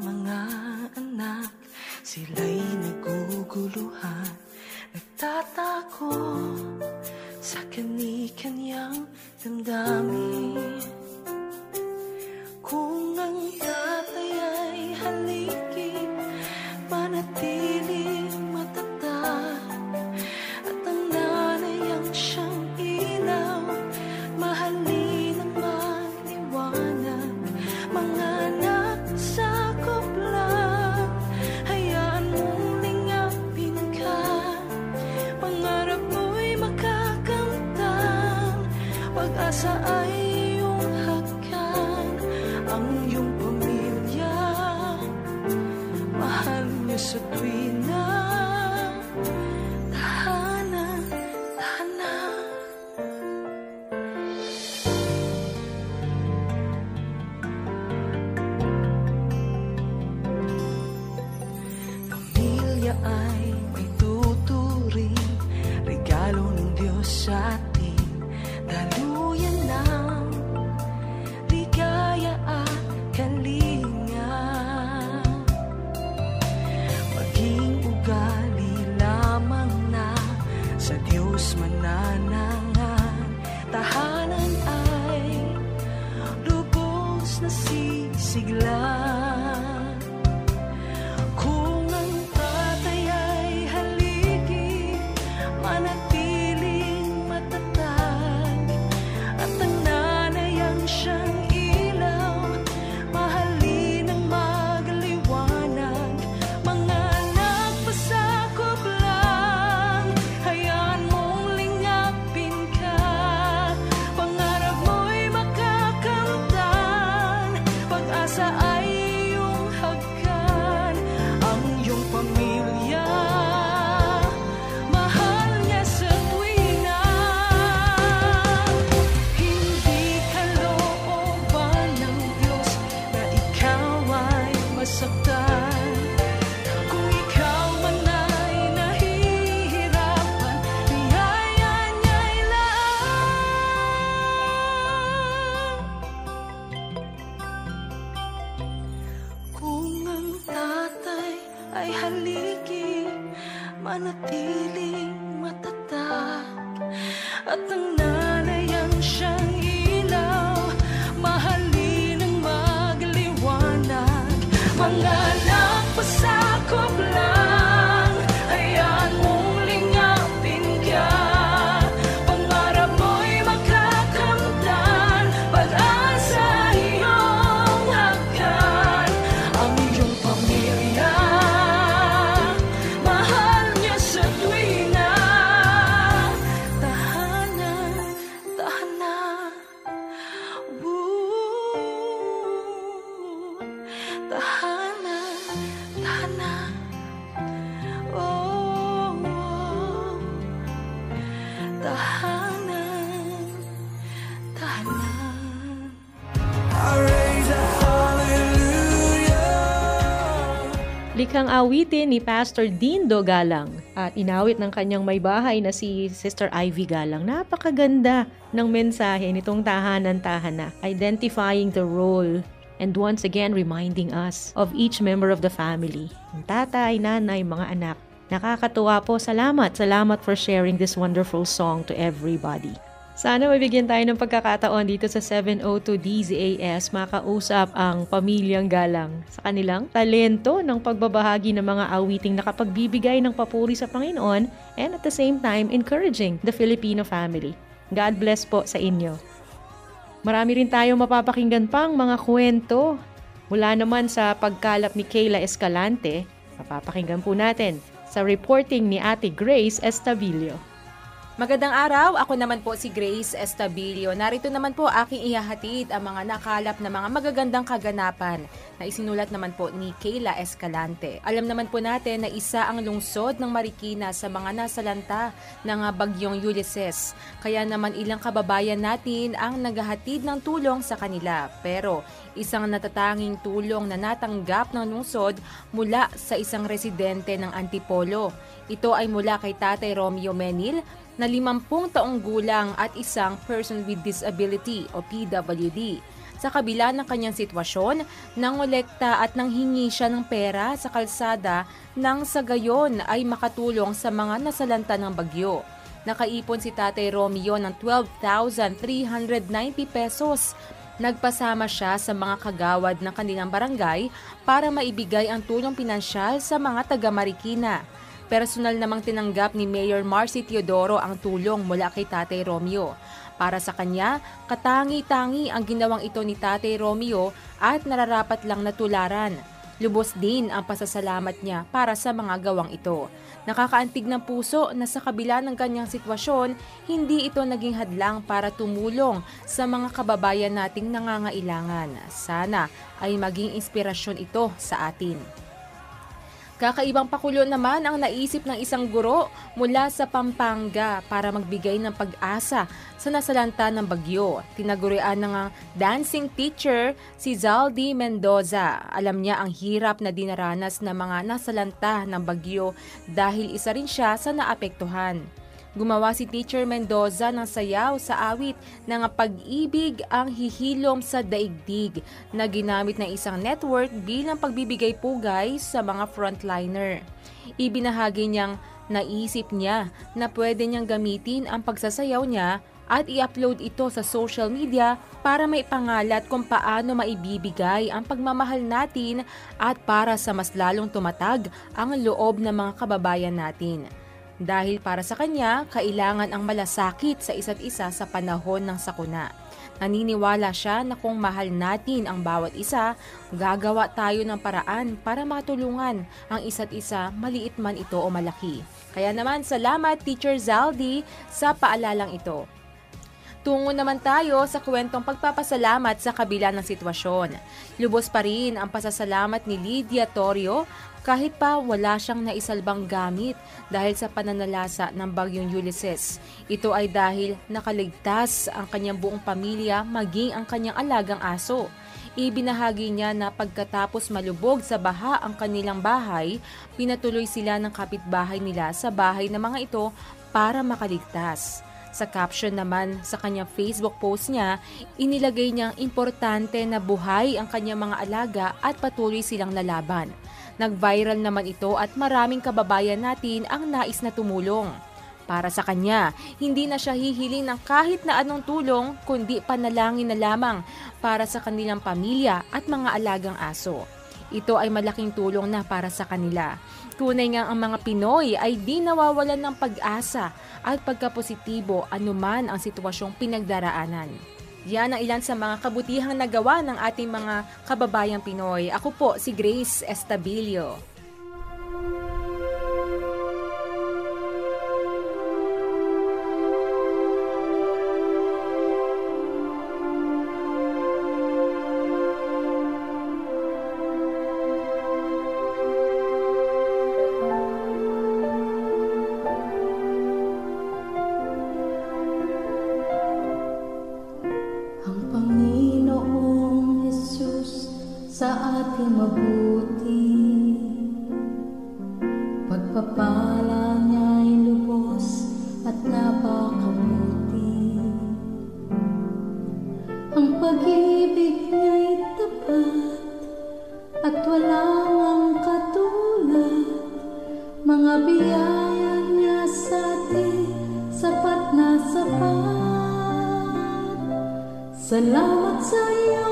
mga anak, sila'y naguguluhan, nagtatakot sa kani-kanyang damdamin. Kung ang tatay ay haligi, manatiling matatag. At ang nanay ang siyang ilaw, mahalin ang magliwanag. Mga anak, pasakop lang, hayaan mong lingapin ka. Pangarap mo'y makakamtan, pag-asa iyong hakan. Ang iyong pamilya, mahal niya sa tuwina. Tahanan, tahanan, tahanan, tahanan. Oh, tahanan, tahanan. I raise a hallelujah. Likhang awitin ni Pastor Dindo Galang at inawit ng kanyang may bahay na si Sister Ivy Galang. Napakaganda ng mensahe nitong tahanan-tahana, identifying the role and once again reminding us of each member of the family. Ang tatay, nanay, mga anak. Nakakatuwa po. Salamat for sharing this wonderful song to everybody. Sana mabigyan tayo ng pagkakataon dito sa 702 DZAS makausap ang pamilyang Galang sa kanilang talento ng pagbabahagi ng mga awiting nakapagbibigay ng papuri sa Panginoon and at the same time encouraging the Filipino family. God bless po sa inyo. Marami rin tayong mapapakinggan pang mga kwento mula naman sa pagkalap ni Kayla Escalante. Mapapakinggan po natin sa reporting ni Ate Grace Estabilio. Magandang araw, ako naman po si Grace Estabilio. Narito naman po aking ihahatid ang mga nakalap na mga magagandang kaganapan na isinulat naman po ni Kayla Escalante. Alam naman po natin na isa ang lungsod ng Marikina sa mga nasalanta ng bagyong Ulysses. Kaya naman ilang kababayan natin ang naghahatid ng tulong sa kanila. Pero isang natatanging tulong na natanggap ng lungsod mula sa isang residente ng Antipolo. Ito ay mula kay Tatay Romeo Menil, na 50 taong gulang at isang person with disability o PWD. Sa kabila ng kanyang sitwasyon, nangolekta at nanghingi siya ng pera sa kalsada nang sa gayon ay makatulong sa mga nasalanta ng bagyo. Nakaipon si Tatay Romeo ng 12,390 pesos. Nagpasama siya sa mga kagawad ng kanilang barangay para maibigay ang tulong pinansyal sa mga taga-Marikina. Personal namang tinanggap ni Mayor Marcy Teodoro ang tulong mula kay Tatay Romeo. Para sa kanya, katangi-tangi ang ginawang ito ni Tatay Romeo at nararapat lang na tularan. Lubos din ang pasasalamat niya para sa mga gawang ito. Nakakaantig ng puso na sa kabila ng kanyang sitwasyon, hindi ito naging hadlang para tumulong sa mga kababayan nating nangangailangan. Sana ay maging inspirasyon ito sa atin. Kakaibang pakulo naman ang naisip ng isang guro mula sa Pampanga para magbigay ng pag-asa sa nasalanta ng bagyo. Tinagurian ng dancing teacher si Zaldi Mendoza. Alam niya ang hirap na dinaranas ng mga nasalanta ng bagyo dahil isa rin siya sa naapektuhan. Gumawa si Teacher Mendoza ng sayaw sa awit ng Pag-ibig ang hihilom sa daigdig na ginamit ng isang network bilang pagbibigay pugay sa mga frontliner. Ibinahagi niyang naisip niya na pwede niyang gamitin ang pagsasayaw niya at i-upload ito sa social media para maipangalat kung paano maibibigay ang pagmamahal natin at para sa mas lalong tumatag ang loob ng mga kababayan natin. Dahil para sa kanya, kailangan ang malasakit sa isa't isa sa panahon ng sakuna. Naniniwala siya na kung mahal natin ang bawat isa, gagawa tayo ng paraan para matulungan ang isa't isa, maliit man ito o malaki. Kaya naman, salamat Teacher Zaldi sa paalalang ito. Tungo naman tayo sa kwentong pagpapasalamat sa kabila ng sitwasyon. Lubos pa rin ang pasasalamat ni Lydia Torrio kahit pa wala siyang naisalbang gamit dahil sa pananalasa ng bagyong Ulysses. Ito ay dahil nakaligtas ang kanyang buong pamilya maging ang kanyang alagang aso. Ibinahagi niya na pagkatapos malubog sa baha ang kanilang bahay, pinatuloy sila ng kapitbahay nila sa bahay ng mga ito para makaligtas. Sa caption naman sa kanyang Facebook post niya, inilagay niyang importante na buhay ang kanyang mga alaga at patuloy silang lalaban. Nag-viral naman ito at maraming kababayan natin ang nais na tumulong. Para sa kanya, hindi na siya hihiling ng kahit na anong tulong kundi panalangin na lamang para sa kanilang pamilya at mga alagang aso. Ito ay malaking tulong na para sa kanila. Tunay nga ang mga Pinoy ay di nawawalan ng pag-asa at pagkapositibo anuman ang sitwasyong pinagdaraanan. Yan ang ilan sa mga kabutihang nagawa ng ating mga kababayang Pinoy. Ako po si Grace Estabilio. Sa ating mabuti, pagpapala niya'y lubos at napakabuti. Ang pag-ibig niya'y tapat at walang ang katulad. Mga biyaya niya sa atin, sapat na sapat. Salamat sa iyo,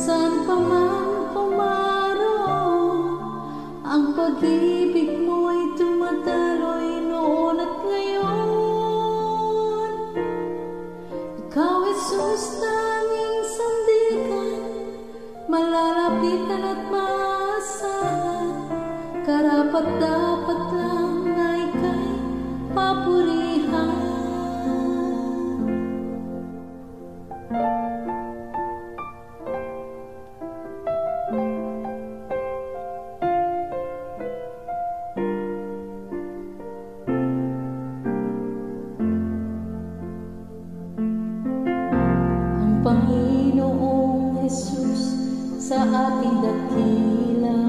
saan pa man pumaroon, ang pag-ibig mo'y tumataloy noon at ngayon. Ikaw, Jesus, tanging sandigan, malalapitan at maasahan, karapat-dapat lang na ika'y papurihan. Panginoong Jesus, sa ating dakila,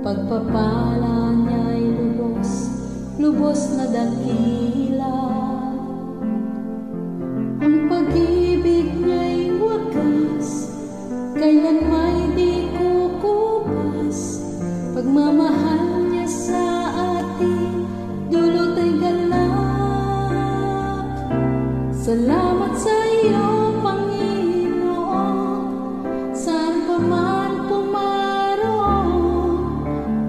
pagpapala niya'y lubos, lubos na dakila. Ang pag-ibig niya'y wagas, kailan may di kukupas. Pagmamahal niya sa atin, dulot ay galak. Salamat sa iyo, Panginoon, saan pa man pumaroon,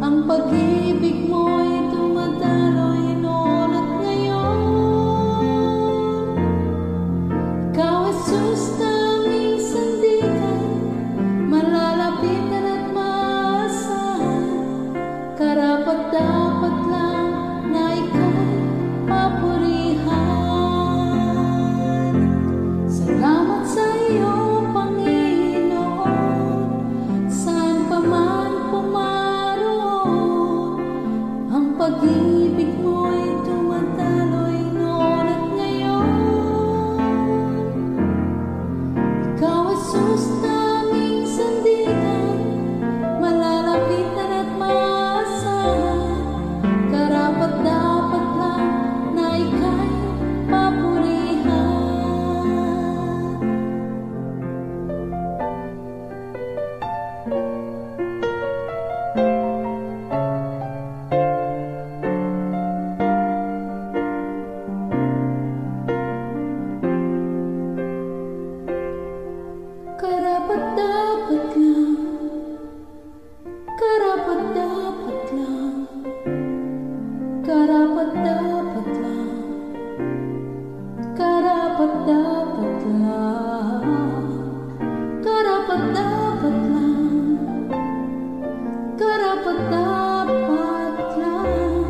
ang pag-ibig mo'y tumataloy noon at ngayon. Ikaw, Jesus, tanging sandigan, malalapitan at maasahan, karapat-dapat lang na ika'y papurihan. Salamat sa iyo, Panginoon, saan pa man pumaroon, ang pag-ibig mo'y tumataloy noon at ngayon. Ikaw, Jesus, tanging sandigan, malalapitan at maasahan, karapat-dapat lang na ika'y papurihan. Karapat-dapat lang, karapat-dapat lang, karapat-dapat lang, karapat-dapat lang, karapat-dapat lang, karapat-dapat lang,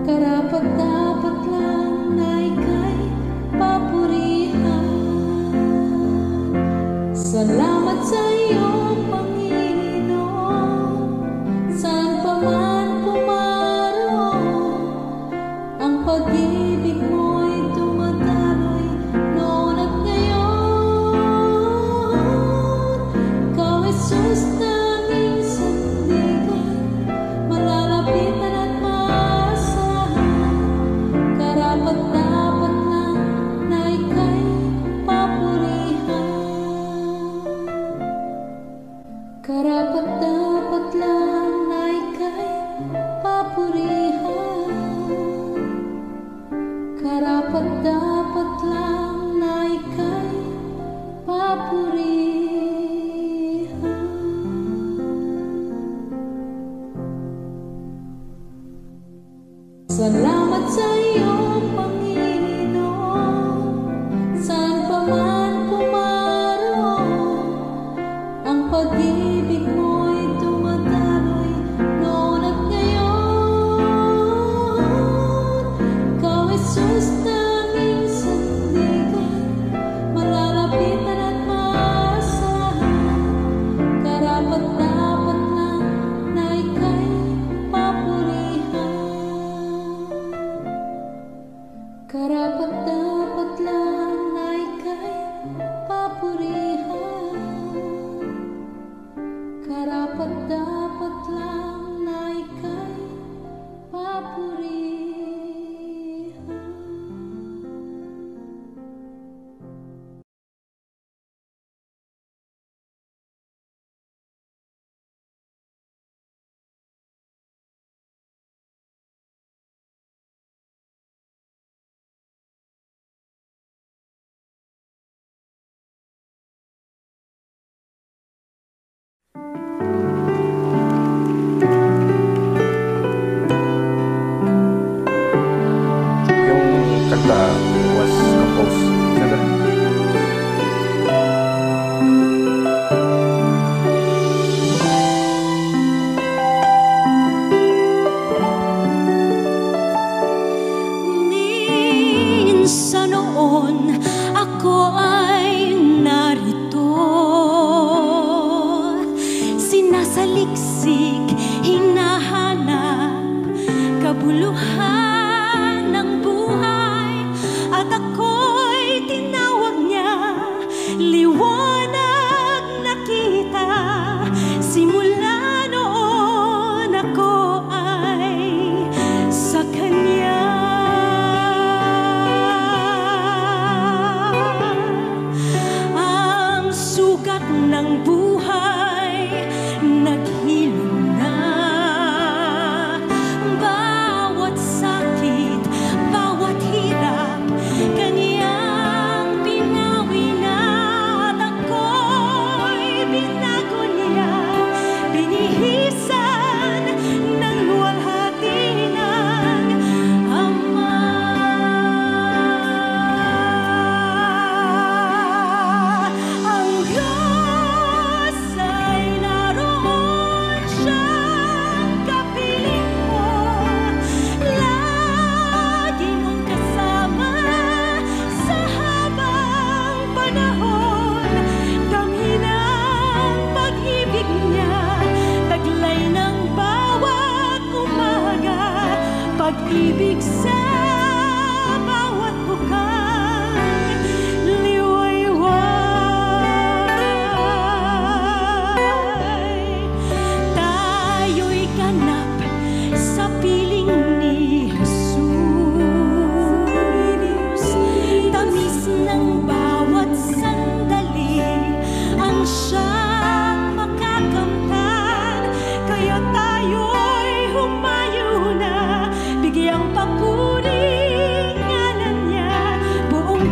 karapat-dapat lang na ika'y papurihan. Salamat sa iyo, Panginoon, saan pa man pumaroon, ang pag-ibig mo'y tumataloy noon at ngayon. Ikaw, Jesus, tanging sandigan, malalapitan at maasahan, karapat-dapat lang na ika'y papurihan.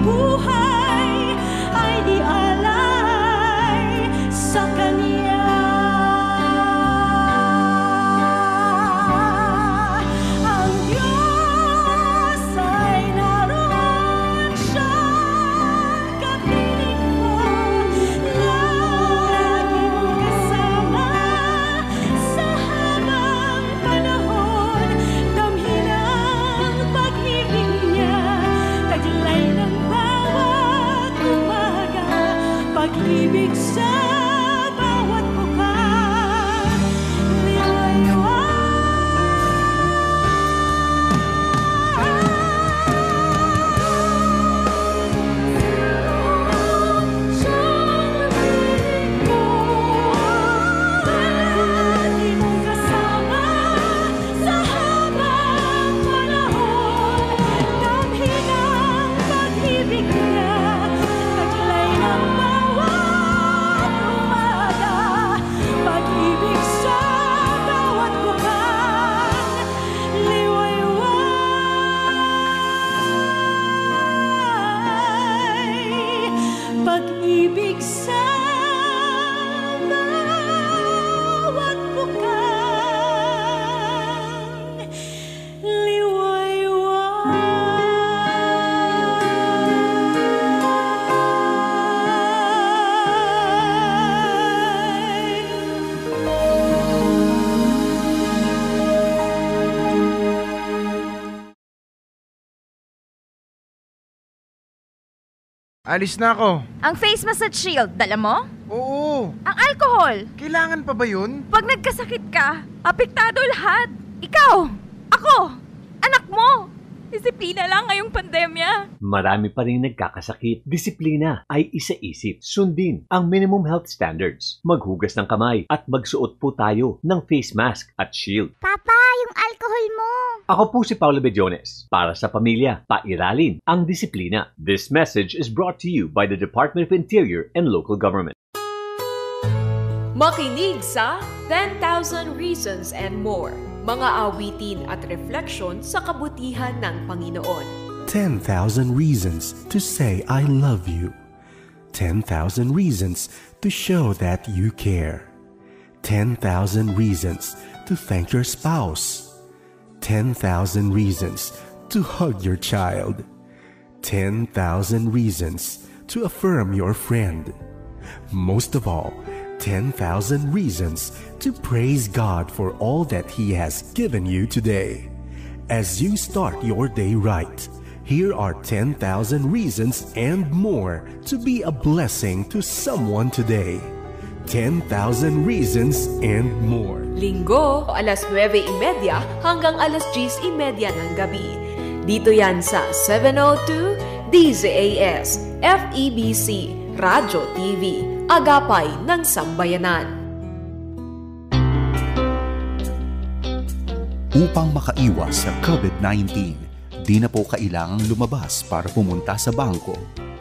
buhay ay di alay sa Kanya. Ang Diyos ay naroon siyang kapiling mo, lagi mong kasama sa habang panahon. Damhin ang pag-ibig niya, taglay ng bawat umaga, pag-ibig sa bawat buka, lagi mong kasama sa habang panahon. Damhin ang pag-ibig niya, taglay ng bawat umaga, pag-ibig sa bawat bukang liwayway, pag-ibig sa bawat bukang Alis na ako. Ang face massage shield, dala mo? Oo. Ang alcohol? Kailangan pa ba yun? Pag nagkasakit ka, apektado lahat. Ikaw, ako, anak mo. Disiplina lang ngayong pandemya. Marami pa rin nagkakasakit. Disiplina ay isa-isip. Sundin ang minimum health standards. Maghugas ng kamay at magsuot po tayo ng face mask at shield. Papa, yung alcohol mo. Ako po si Paulo Bediones. Para sa pamilya, pairalin ang disiplina. This message is brought to you by the Department of Interior and Local Government. Makinig sa 10,000 Reasons and More. Mga awitin at refleksyon sa kabutihan ng Panginoon. 10,000 reasons to say I love you. 10,000 reasons to show that you care. 10,000 reasons to thank your spouse. 10,000 reasons to hug your child. 10,000 reasons to affirm your friend. Most of all, 10,000 reasons to praise God for all that He has given you today. As you start your day right, here are 10,000 reasons and more to be a blessing to someone today. 10,000 reasons and more. Linggo, alas 9:30 hanggang alas 10:30 ng gabi. Dito yan sa 702 DZAS FEBC Radyo TV, Agapay ng Sambayanan. Upang makaiwas sa COVID-19, di na po kailangang lumabas para pumunta sa bangko.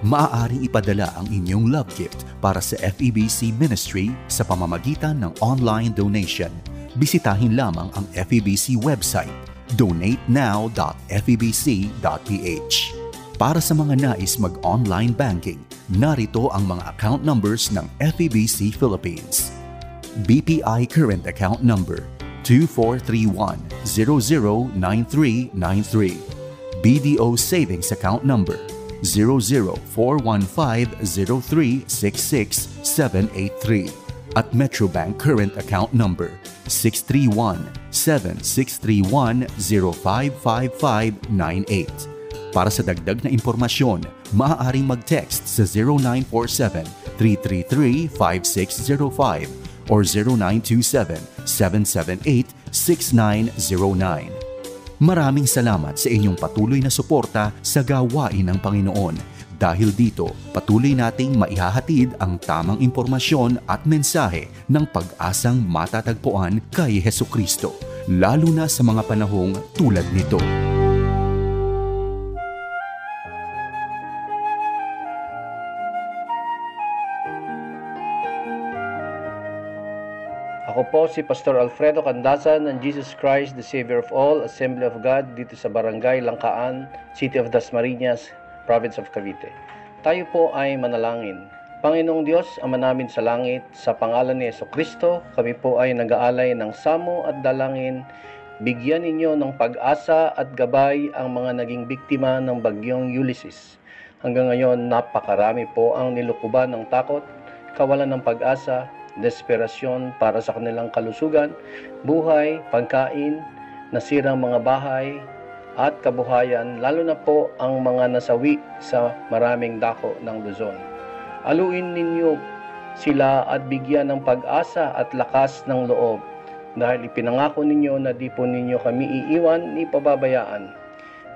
Maaaring ipadala ang inyong love gift para sa FEBC Ministry sa pamamagitan ng online donation. Bisitahin lamang ang FEBC website, donatenow.febc.ph. Para sa mga nais mag-online banking, narito ang mga account numbers ng FEBC Philippines. BPI Current Account Number 2431-009393. BDO Savings Account Number 004150366783. At Metrobank Current Account Number 631-7631-055598. Para sa dagdag na impormasyon, maaaring mag-text sa 0947-333-5605 or 0927-778-6909. Maraming salamat sa inyong patuloy na suporta sa gawain ng Panginoon. Dahil dito, patuloy nating maihahatid ang tamang impormasyon at mensahe ng pag-asang matatagpuan kay Hesukristo, lalo na sa mga panahong tulad nito. Ako po si Pastor Alfredo Candasan ng Jesus Christ, the Savior of All, Assembly of God dito sa Barangay Langkaan, City of Dasmariñas, Province of Cavite. Tayo po ay manalangin. Panginoong Diyos, Ama namin sa langit, sa pangalan ni Jesucristo, kami po ay nag-aalay ng samo at dalangin. Bigyan ninyo ng pag-asa at gabay ang mga naging biktima ng bagyong Ulysses. Hanggang ngayon, napakarami po ang nilukuban ng takot, kawalan ng pag-asa, desperasyon para sa kanilang kalusugan, buhay, pagkain, nasirang mga bahay, at kabuhayan, lalo na po ang mga nasawi sa maraming dako ng Luzon. Aluin ninyo sila at bigyan ng pag-asa at lakas ng loob dahil ipinangako ninyo na di po ninyo kami iiwan ni pababayaan.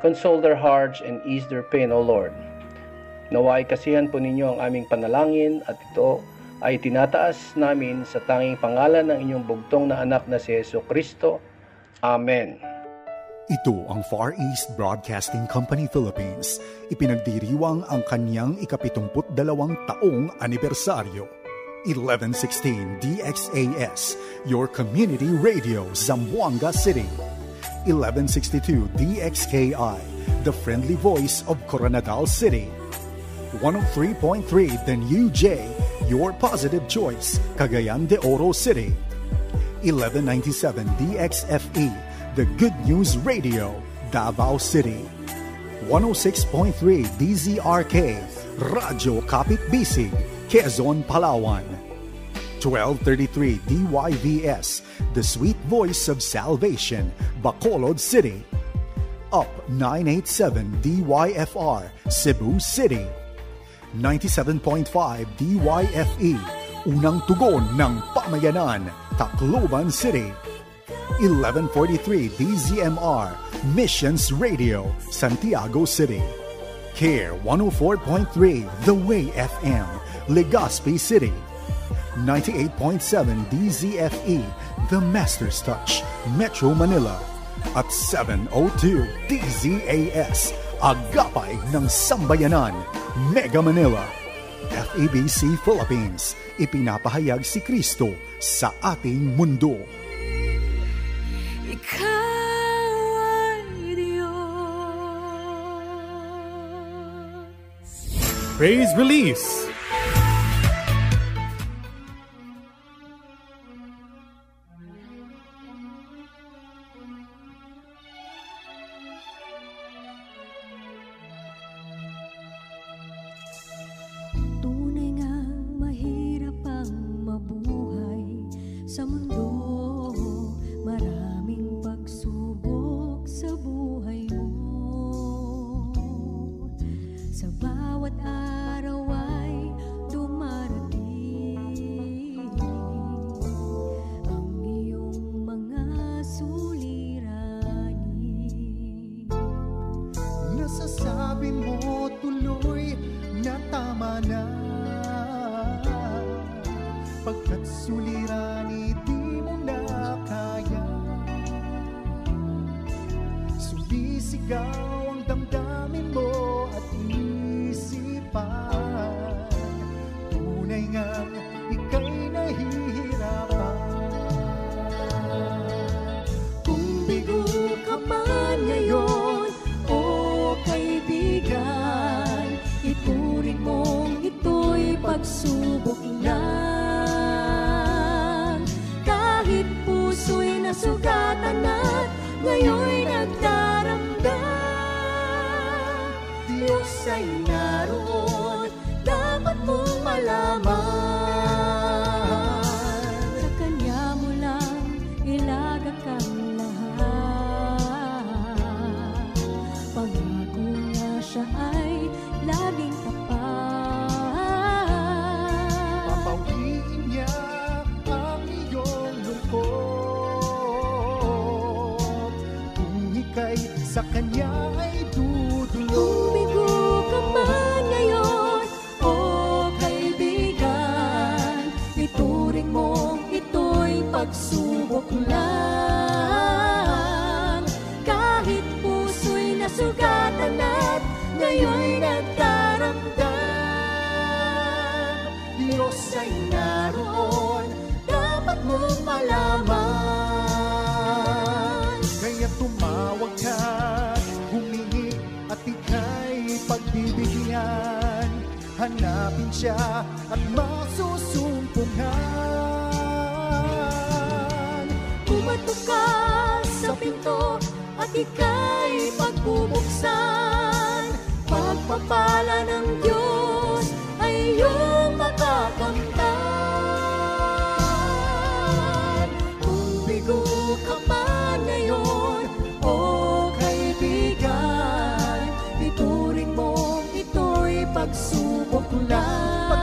Console their hearts and ease their pain, O Lord. Naway kasihan po ninyo ang aming panalangin at ito ay tinataas namin sa tanging pangalan ng inyong bugtong na anak na si Jesucristo. Amen. Ito ang Far East Broadcasting Company Philippines. Ipinagdiriwang ang kanyang ika-72 taong anibersaryo. 1116 DXAS, your community radio, Zamboanga City. 1162 DXKI, the friendly voice of Coronadal City. 103.3 The New J, your positive choice, Cagayan de Oro City. 1197 DXFE, the Good News Radio, Davao City. 106.3 DZRK, Radyo Kapit Bisig, Quezon, Palawan. 1233 DYVS, the Sweet Voice of Salvation, Bacolod City. Up 987 DYFR, Cebu City. 97.5 DYFE, Unang Tugon ng Pamayanan, Tacloban City. 1143 DZMR, Missions Radio, Santiago City. CARE 104.3 The Way FM, Legazpi City. 98.7 DZFE, The Master's Touch, Metro Manila. At 702 DZAS, Agapay ng Sambayanan, Mega Manila. FEBC Philippines, ipinapahayag si Kristo sa ating mundo. Praise Release. Tunay ngang mahirap ang mabuhay sa mundo. Maraming pagsubok sa buhay mo. Sa bawat araw ay dumarating ang iyong mga suliranin. Nasasabi mo tuloy na tama na, pagkat suliranin di mo na kaya. Sumisigaw ang damdamin mo at isipan, tunay ngang ika'y nahihirapan. Kung bigo ka man ngayon, o kaibigan, ituring mong ito'y pagsubok lang. Kahit puso'y nasugatan at ngayon'y nagdaramdam, Diyos ay naroon, dapat mong malaman. Sa Kanya mo lang ilagak ang lahat. Pangako nga Siya ay laging tapat. Papawiin niya ang iyong lungkot, kung ika'y sa Kanya ay dudulog. Kung bigo ka man ngayon, o kaibigan, ituring mong ito'y pagsubok lang. Kahit puso'y nasugatan at ngayon'y nagdaramdam, Diyos ay naroon, dapat mong malaman. Kaya tumawag ka, humingi at ika'y pagbibigyan. hanapin siya at masusumpungan. Pumatok ka sa pinto at ika'y pagbubuksan. Pagpapala ng Diyos ay iyong makakamtan. Kung bigo ka man ngayon o kaibigan, ituring mo ito'y pagsubok lang.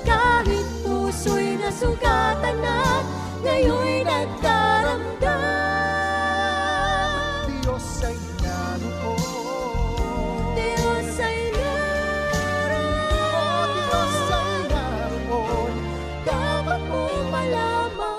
Kahit puso'y nasugatan na ngayon'y nagdaramdam, Diyos ay naroon. Diyos ay naroon. Diyos ay naroon. Dapat mong malaman.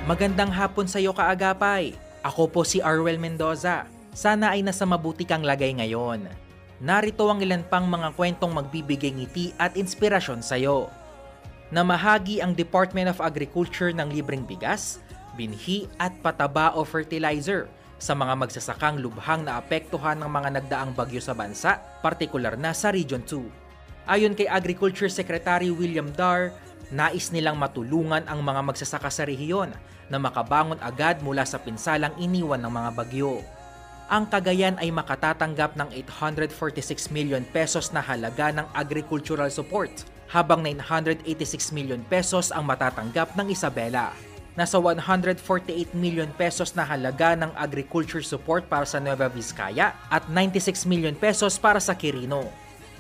Magandang hapon sa iyo kaagapay. Ako po si Arwel Mendoza. Sana ay nasa mabuti kang lagay ngayon. Narito ang ilan pang mga kwentong magbibigay ngiti at inspirasyon sa iyo. Namahagi ang Department of Agriculture ng libreng bigas, binhi at pataba o fertilizer sa mga magsasakang lubhang naapektuhan ng mga nagdaang bagyo sa bansa, partikular na sa Region 2. Ayon kay Agriculture Secretary William Dar, nais nilang matulungan ang mga magsasaka sa rehiyon na makabangon agad mula sa pinsalang iniwan ng mga bagyo. Ang Cagayan ay makatatanggap ng 846 million pesos na halaga ng agricultural support, habang 986 million pesos ang matatanggap ng Isabela. Nasa 148 million pesos na halaga ng agriculture support para sa Nueva Vizcaya at 96 million pesos para sa Quirino.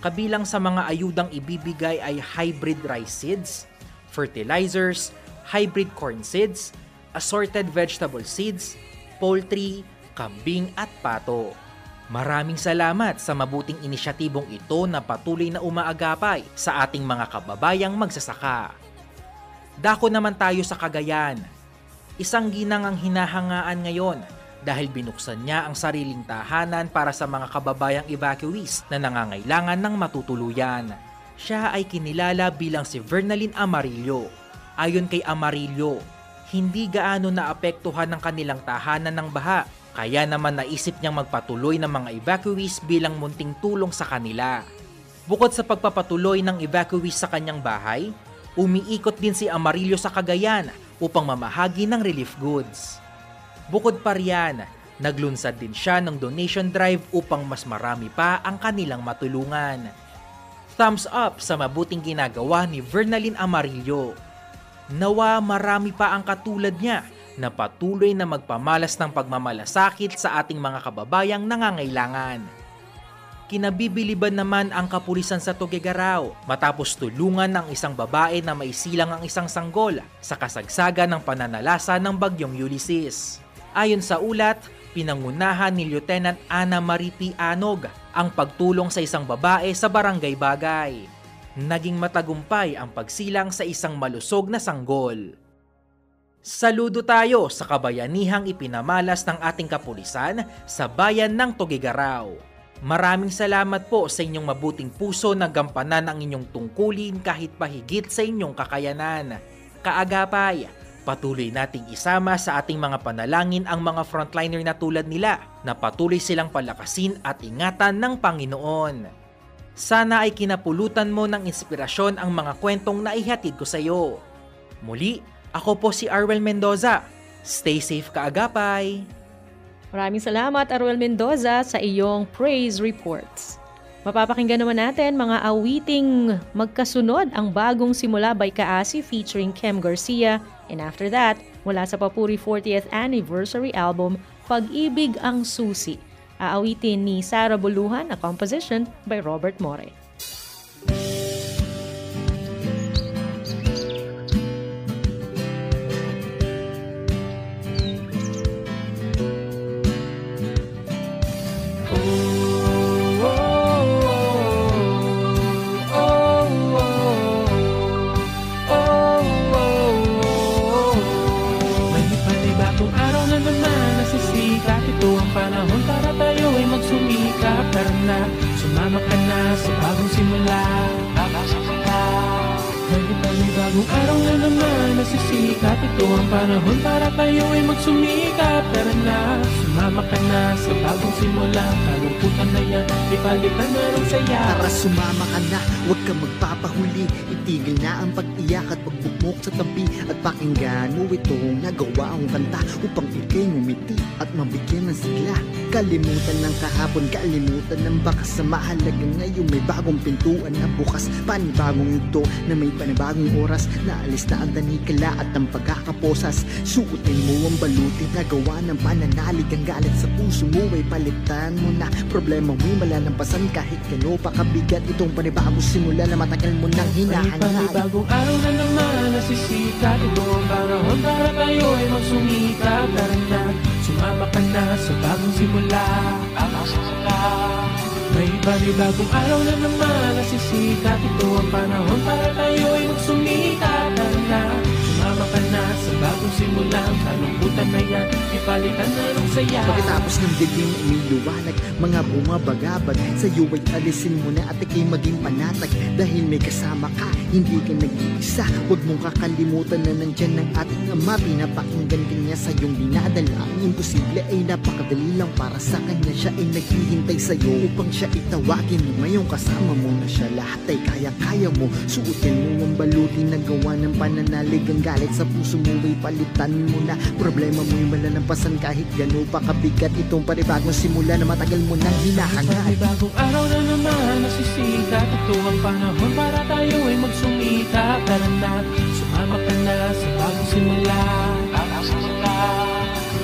Kabilang sa mga ayudang ibibigay ay hybrid rice seeds, fertilizers, hybrid corn seeds, assorted vegetable seeds, poultry, kambing at pato. Maraming salamat sa mabuting inisyatibong ito na patuloy na umaagapay sa ating mga kababayang magsasaka. Dako naman tayo sa Cagayan. Isang ginang ang hinahangaan ngayon dahil binuksan niya ang sariling tahanan para sa mga kababayang evacuees na nangangailangan ng matutuluyan. Siya ay kinilala bilang si Vernaline Amarillo. Ayon kay Amarillo, hindi gaano naapektuhan ng kanilang tahanan ng baha, kaya naman naisip niyang magpatuloy ng mga evacuees bilang munting tulong sa kanila. Bukod sa pagpapatuloy ng evacuees sa kanyang bahay, umiikot din si Amarillo sa Cagayan upang mamahagi ng relief goods. Bukod pa riyan, naglunsad din siya ng donation drive upang mas marami pa ang kanilang matulungan. Thumbs up sa mabuting ginagawa ni Vernaline Amarillo. Nawa marami pa ang katulad niya na patuloy na magpamalas ng pagmamalasakit sa ating mga kababayang nangangailangan. Kinabibiliban naman ang kapulisan sa Tuguegarao matapos tulungan ng isang babae na maisilang ang isang sanggol sa kasagsagan ng pananalasa ng bagyong Ulysses. Ayon sa ulat, pinangunahan ni Lieutenant Ana Marie P. Anog ang pagtulong sa isang babae sa Barangay Bagay. Naging matagumpay ang pagsilang sa isang malusog na sanggol. Saludo tayo sa kabayanihang ipinamalas ng ating kapulisan sa bayan ng Tuguegarao. Maraming salamat po sa inyong mabuting puso na gampanan ang inyong tungkulin kahit pahigit sa inyong kakayanan. Kaagapay, patuloy nating isama sa ating mga panalangin ang mga frontliner na tulad nila na patuloy silang palakasin at ingatan ng Panginoon. Sana ay kinapulutan mo ng inspirasyon ang mga kwentong naihatid ko sa iyo. Muli, ako po si Arwel Mendoza. Stay safe kaagapay! Maraming salamat Arwel Mendoza sa iyong praise reports. Mapapakinggan naman natin mga awiting magkasunod ang bagong simula by Kaasi featuring Kem Garcia, and after that, mula sa Papuri 40th Anniversary album, Pag-ibig ang Susi. Aawitin ni Sara Buluhan, a composition by Robert More. May panibagong araw na naman nasisikat. Ito ang panahon para tayo Sumama ka na sa bagong simula. May bagong araw na naman nasisikat. Ito ang panahon para tayo ay magsumikap. Tara na, sumama ka na sa bagong simula. Kalungkutan na yan, ipalitan na ng saya. Tara sumama ka na, huwag ka magpapahuli. Itigil na ang pag-iyak at pagbukmok sa tabi. At pakinggan mo itong nagawa ang kanta upang ikay ngumiti at mabigyan ng sigla. Kalimutan ng kahapon, kalimutan ng bakas. Sa mahalaga ngayon may bagong pintuan na bukas. Panibagong ito na may panibagong oras. Naalis na ang danikala at ang pagkakaposas. Suotin mo ang baluti na gawa ng pananalig. Ang galit sa puso mo ay palitan mo na. Problema mo'y malalampasan kahit gano pa kabigat. Itong panibagong simula na matagal mo nang hinahanap. May bagong araw na naman nasisikat. Ito ang panahon para tayo ay magsumikap. Tara na, sumama ka na sa bagong simula. May panibagong araw na naman nasisikat. Ito ang panahon para tayo ay magsumikap. Tara na, sumama ka na sa bagong simula. Kalungkutan na yan, ipalitan na ng saya. Pagkatapos ng dilim umiluwanag, mga bumabagabag sa'yo ay alisin mo na at ikay maging panatag. Dahil may kasama ka, hindi ka nag-iisa. Huwag mong kakalimutan na nandyan ng ating Ama. Pinapakinggan ka niya sa iyong dinadala. Ang imposible ay napakadali lang para sa kanya. Siya ay naghihintay sa'yo upang siya itawagin mo. Ngayong kasama mo na siya, lahat ay kaya-kaya mo. Suotin mo ang baluti na gawa ng pananalig. Ang galit sa puso mo ay palitan mo na. Problema mo'y malalampasan kahit gano'n pa kabigat. Itong panibagong simula na matagal mo nang hinahangat. Panibagong araw na naman nasisikat. Ito ang panahon para tayo ay magsumikap. Tara na, sumama ka na sa bagong simula.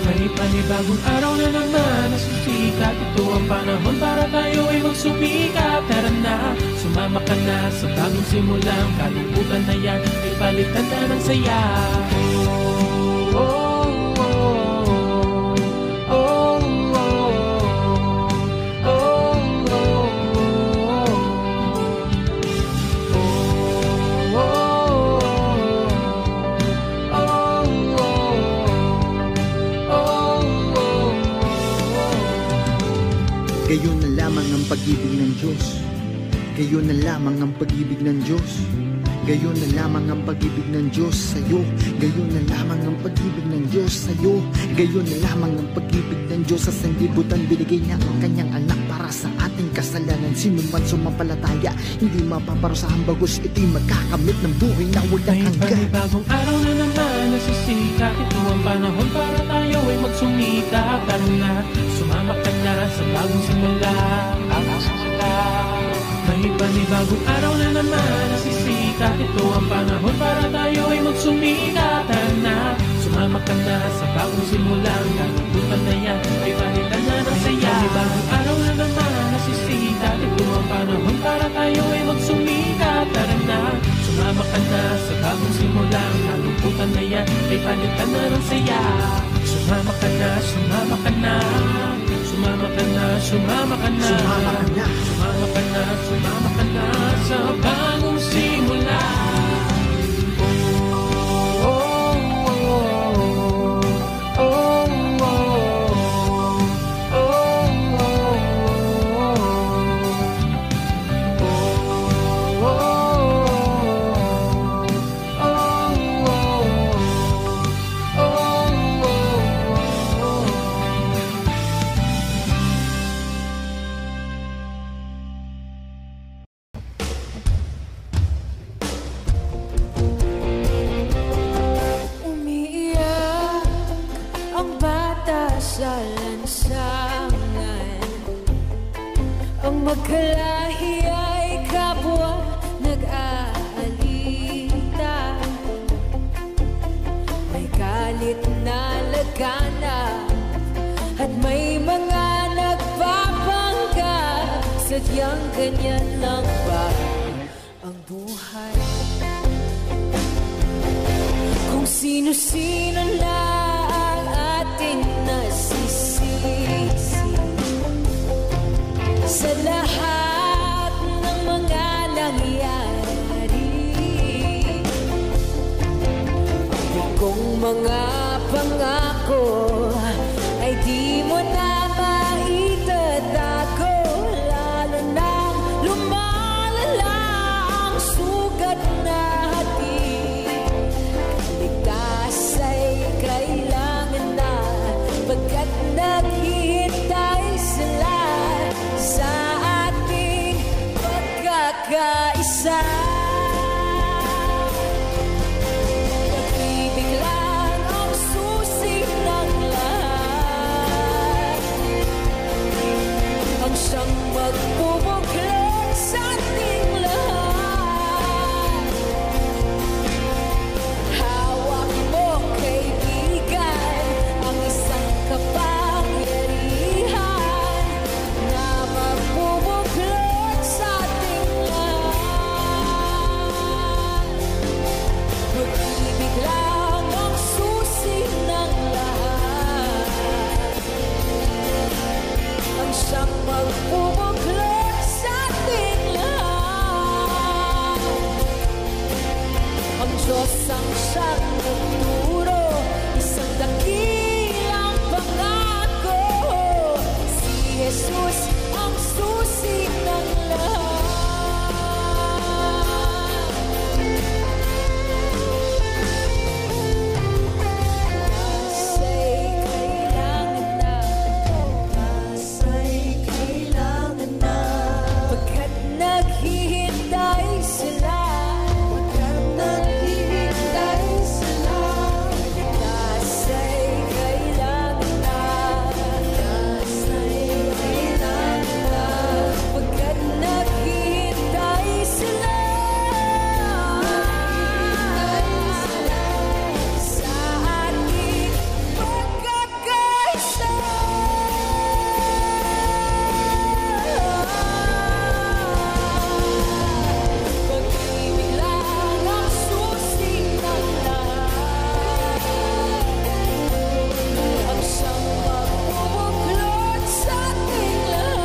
May panibagong araw na naman nasisikat. Ito ang panahon para tayo ay magsumikap. Tara na, sumama ka na sa bagong simula. Kalungkutan na yan, ipalitan na ng saya. Oh, oh, oh, oh, oh, oh, Gayon na lamang ang pag-ibig ng Diyos. Gayon na lamang ang pag-ibig ng Diyos. Gayon na lamang ang pag-ibig ng Diyos sa'yo. Gayon na lamang ang pag-ibig ng Diyos sa'yo. Gayon na lamang ang pag-ibig ng Diyos sa sanglibutan. Binigay niya ang kanyang anak para sa ating kasalanan. Sino man sumampalataya, hindi mapaparusahan bagos ito'y magkakamit ng buhay na walang hanggan. May panibagong araw na naman nasisikat. Ito ang panahon para tayo ay magsumikap. Tara na, sumama ka na sa bagong simula. May panibagong araw na naman nasisikat. Ito ang panahon para tayo ay magsumikap. Tara na, sumama ka na sa bagong simula. Kalungkutan na yan, ay palitan na ng saya. May panibagong araw na naman nasisikat. Ito ang panahon para tayo ay magsumikap. Tara na, sumama ka na sa bagong simula. Kalungkutan na yan, ay palitan na ng saya. Sumama ka na, sumama ka na. Sumama ka na, sumama ka na. Sumama ka na. Sumama ka na, sumama ka na sa bagong simula. Oh, oh, oh, oh, oh, oh, Magkalahi ay kapwa nag-aalita. May galit na laganap at may mga nagpapanggap. Sadyang ganyan lang ba ang buhay? Kung sino-sino na ang ating nasisisi sa lahat ng mga nangyayari. Ang kong mga pangako ay di mo na maitatago, lalo na magbubuklod sa ating lahat. Hawak mo, kaibigan, ang isang kapangyarihan na magbubuklod sa ating lahat. Pag-ibig lang ang susi ng lahat, ang siyang magbubuklod sa ating lahat. Ang Diyos ang siyang nagturo, isang dakilang pangako. Si Jesus ang susi ng lahat. Kasa'y kailangan na, pagkat naghihintay sila. Kasa'y kailangan na, pagkat naghihintay sila. Sa ating pagkakaisa. Pag-ibig lang ang susi ng lahat, ang siyang magbubuklod sa ating lahat.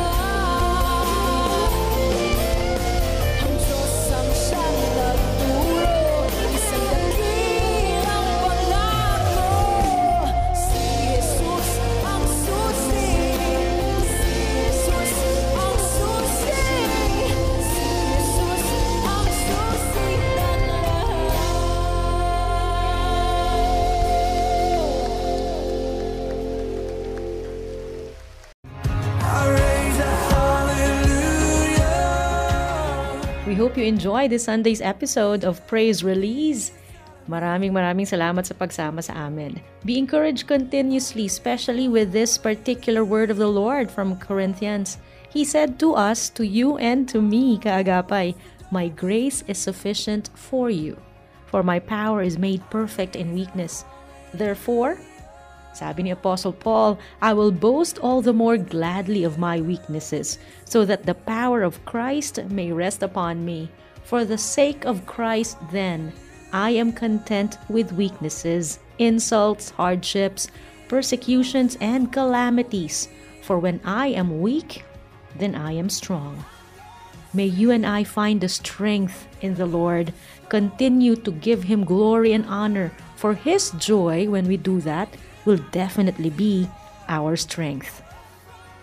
Ang Diyos ang siyang nagturo, isang dakilang pangako. Si Jesus ang susi, si Jesus ang susi, si Jesus ang susi ng lahat. I raise a hallelujah. We hope you enjoy this Sunday's episode of Praise Release. Maraming salamat sa pagsama sa amin. Be encouraged continuously, especially with this particular word of the Lord from Corinthians. He said to us, to you and to me, kaagapay, my grace is sufficient for you, for my power is made perfect in weakness. Therefore, sabi ni Apostle Paul, I will boast all the more gladly of my weaknesses, so that the power of Christ may rest upon me. For the sake of Christ, then, I am content with weaknesses, insults, hardships, persecutions, and calamities. For when I am weak, then I am strong. May you and I find the strength in the Lord. Continue to give Him glory and honor, for His joy, when we do that, will definitely be our strength.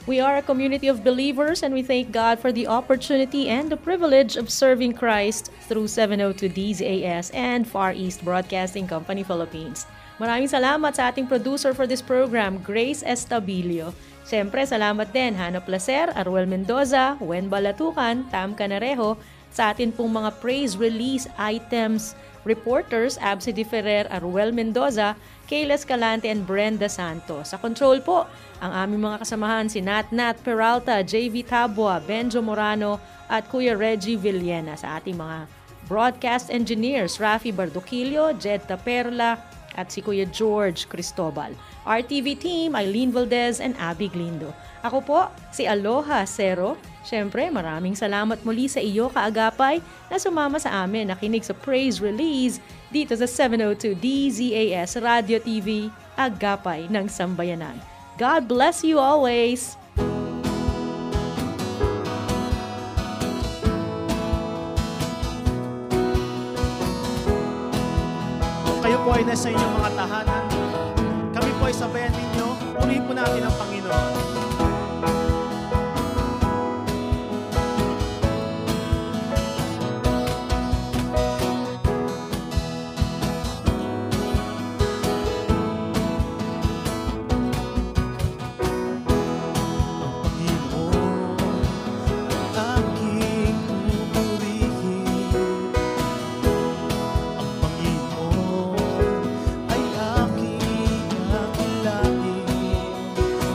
We are a community of believers, and we thank God for the opportunity and the privilege of serving Christ through 702 DZAS and Far East Broadcasting Company Philippines. Maraming salamat sa ating producer for this program, Grace Estabilio. Siyempre, salamat din Hana Placer, Aruel Mendoza, Wen Balatukan, Tam Canarejo, sa atin pong mga praise release items reporters, Absi Di Ferrer, Aruel Mendoza, Kayla Escalante, and Brenda Santos. Sa control po, ang aming mga kasamahan si Nat Peralta, JV Tabua, Benjo Morano, at Kuya Reggie Villena. Sa ating mga broadcast engineers, Rafi Bardoquillo, Jed Taperla, at si Kuya George Cristobal. RTV team, Eileen Valdez and Abby Glindo. Ako po, si Aloha Cero. Siyempre, maraming salamat muli sa iyo, kaagapay, na sumama sa amin nakinig sa Praise Release dito sa 702 DZAS Radio TV, Agapay ng Sambayanan. God bless you always! Kung kayo po ay nasa inyong mga tahanan, kami po ay sabayan ninyo, purihin po natin ang Panginoon.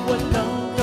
Walang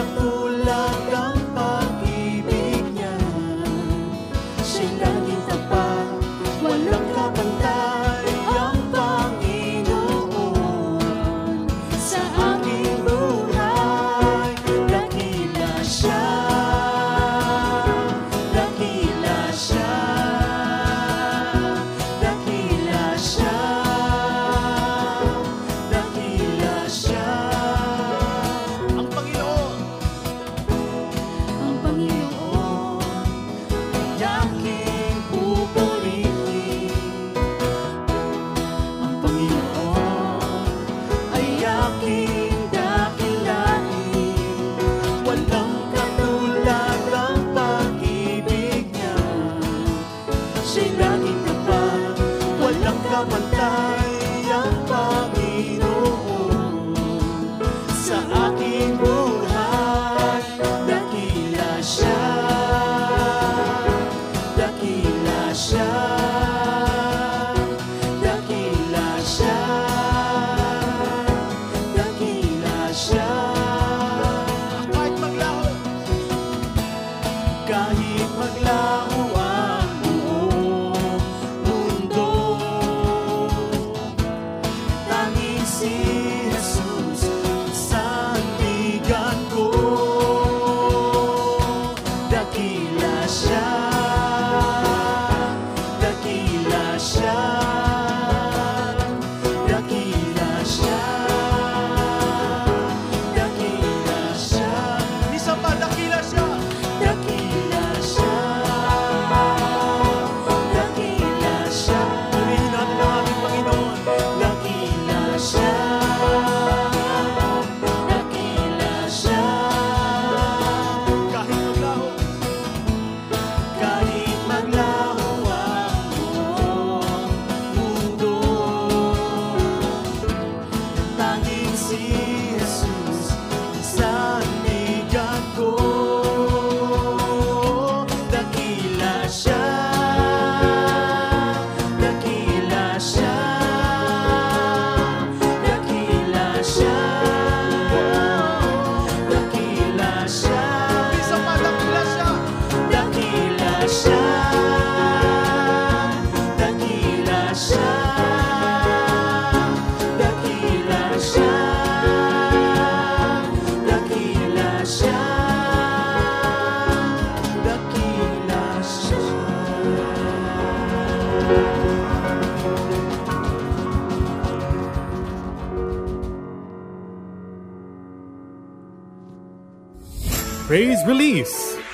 Praise Release.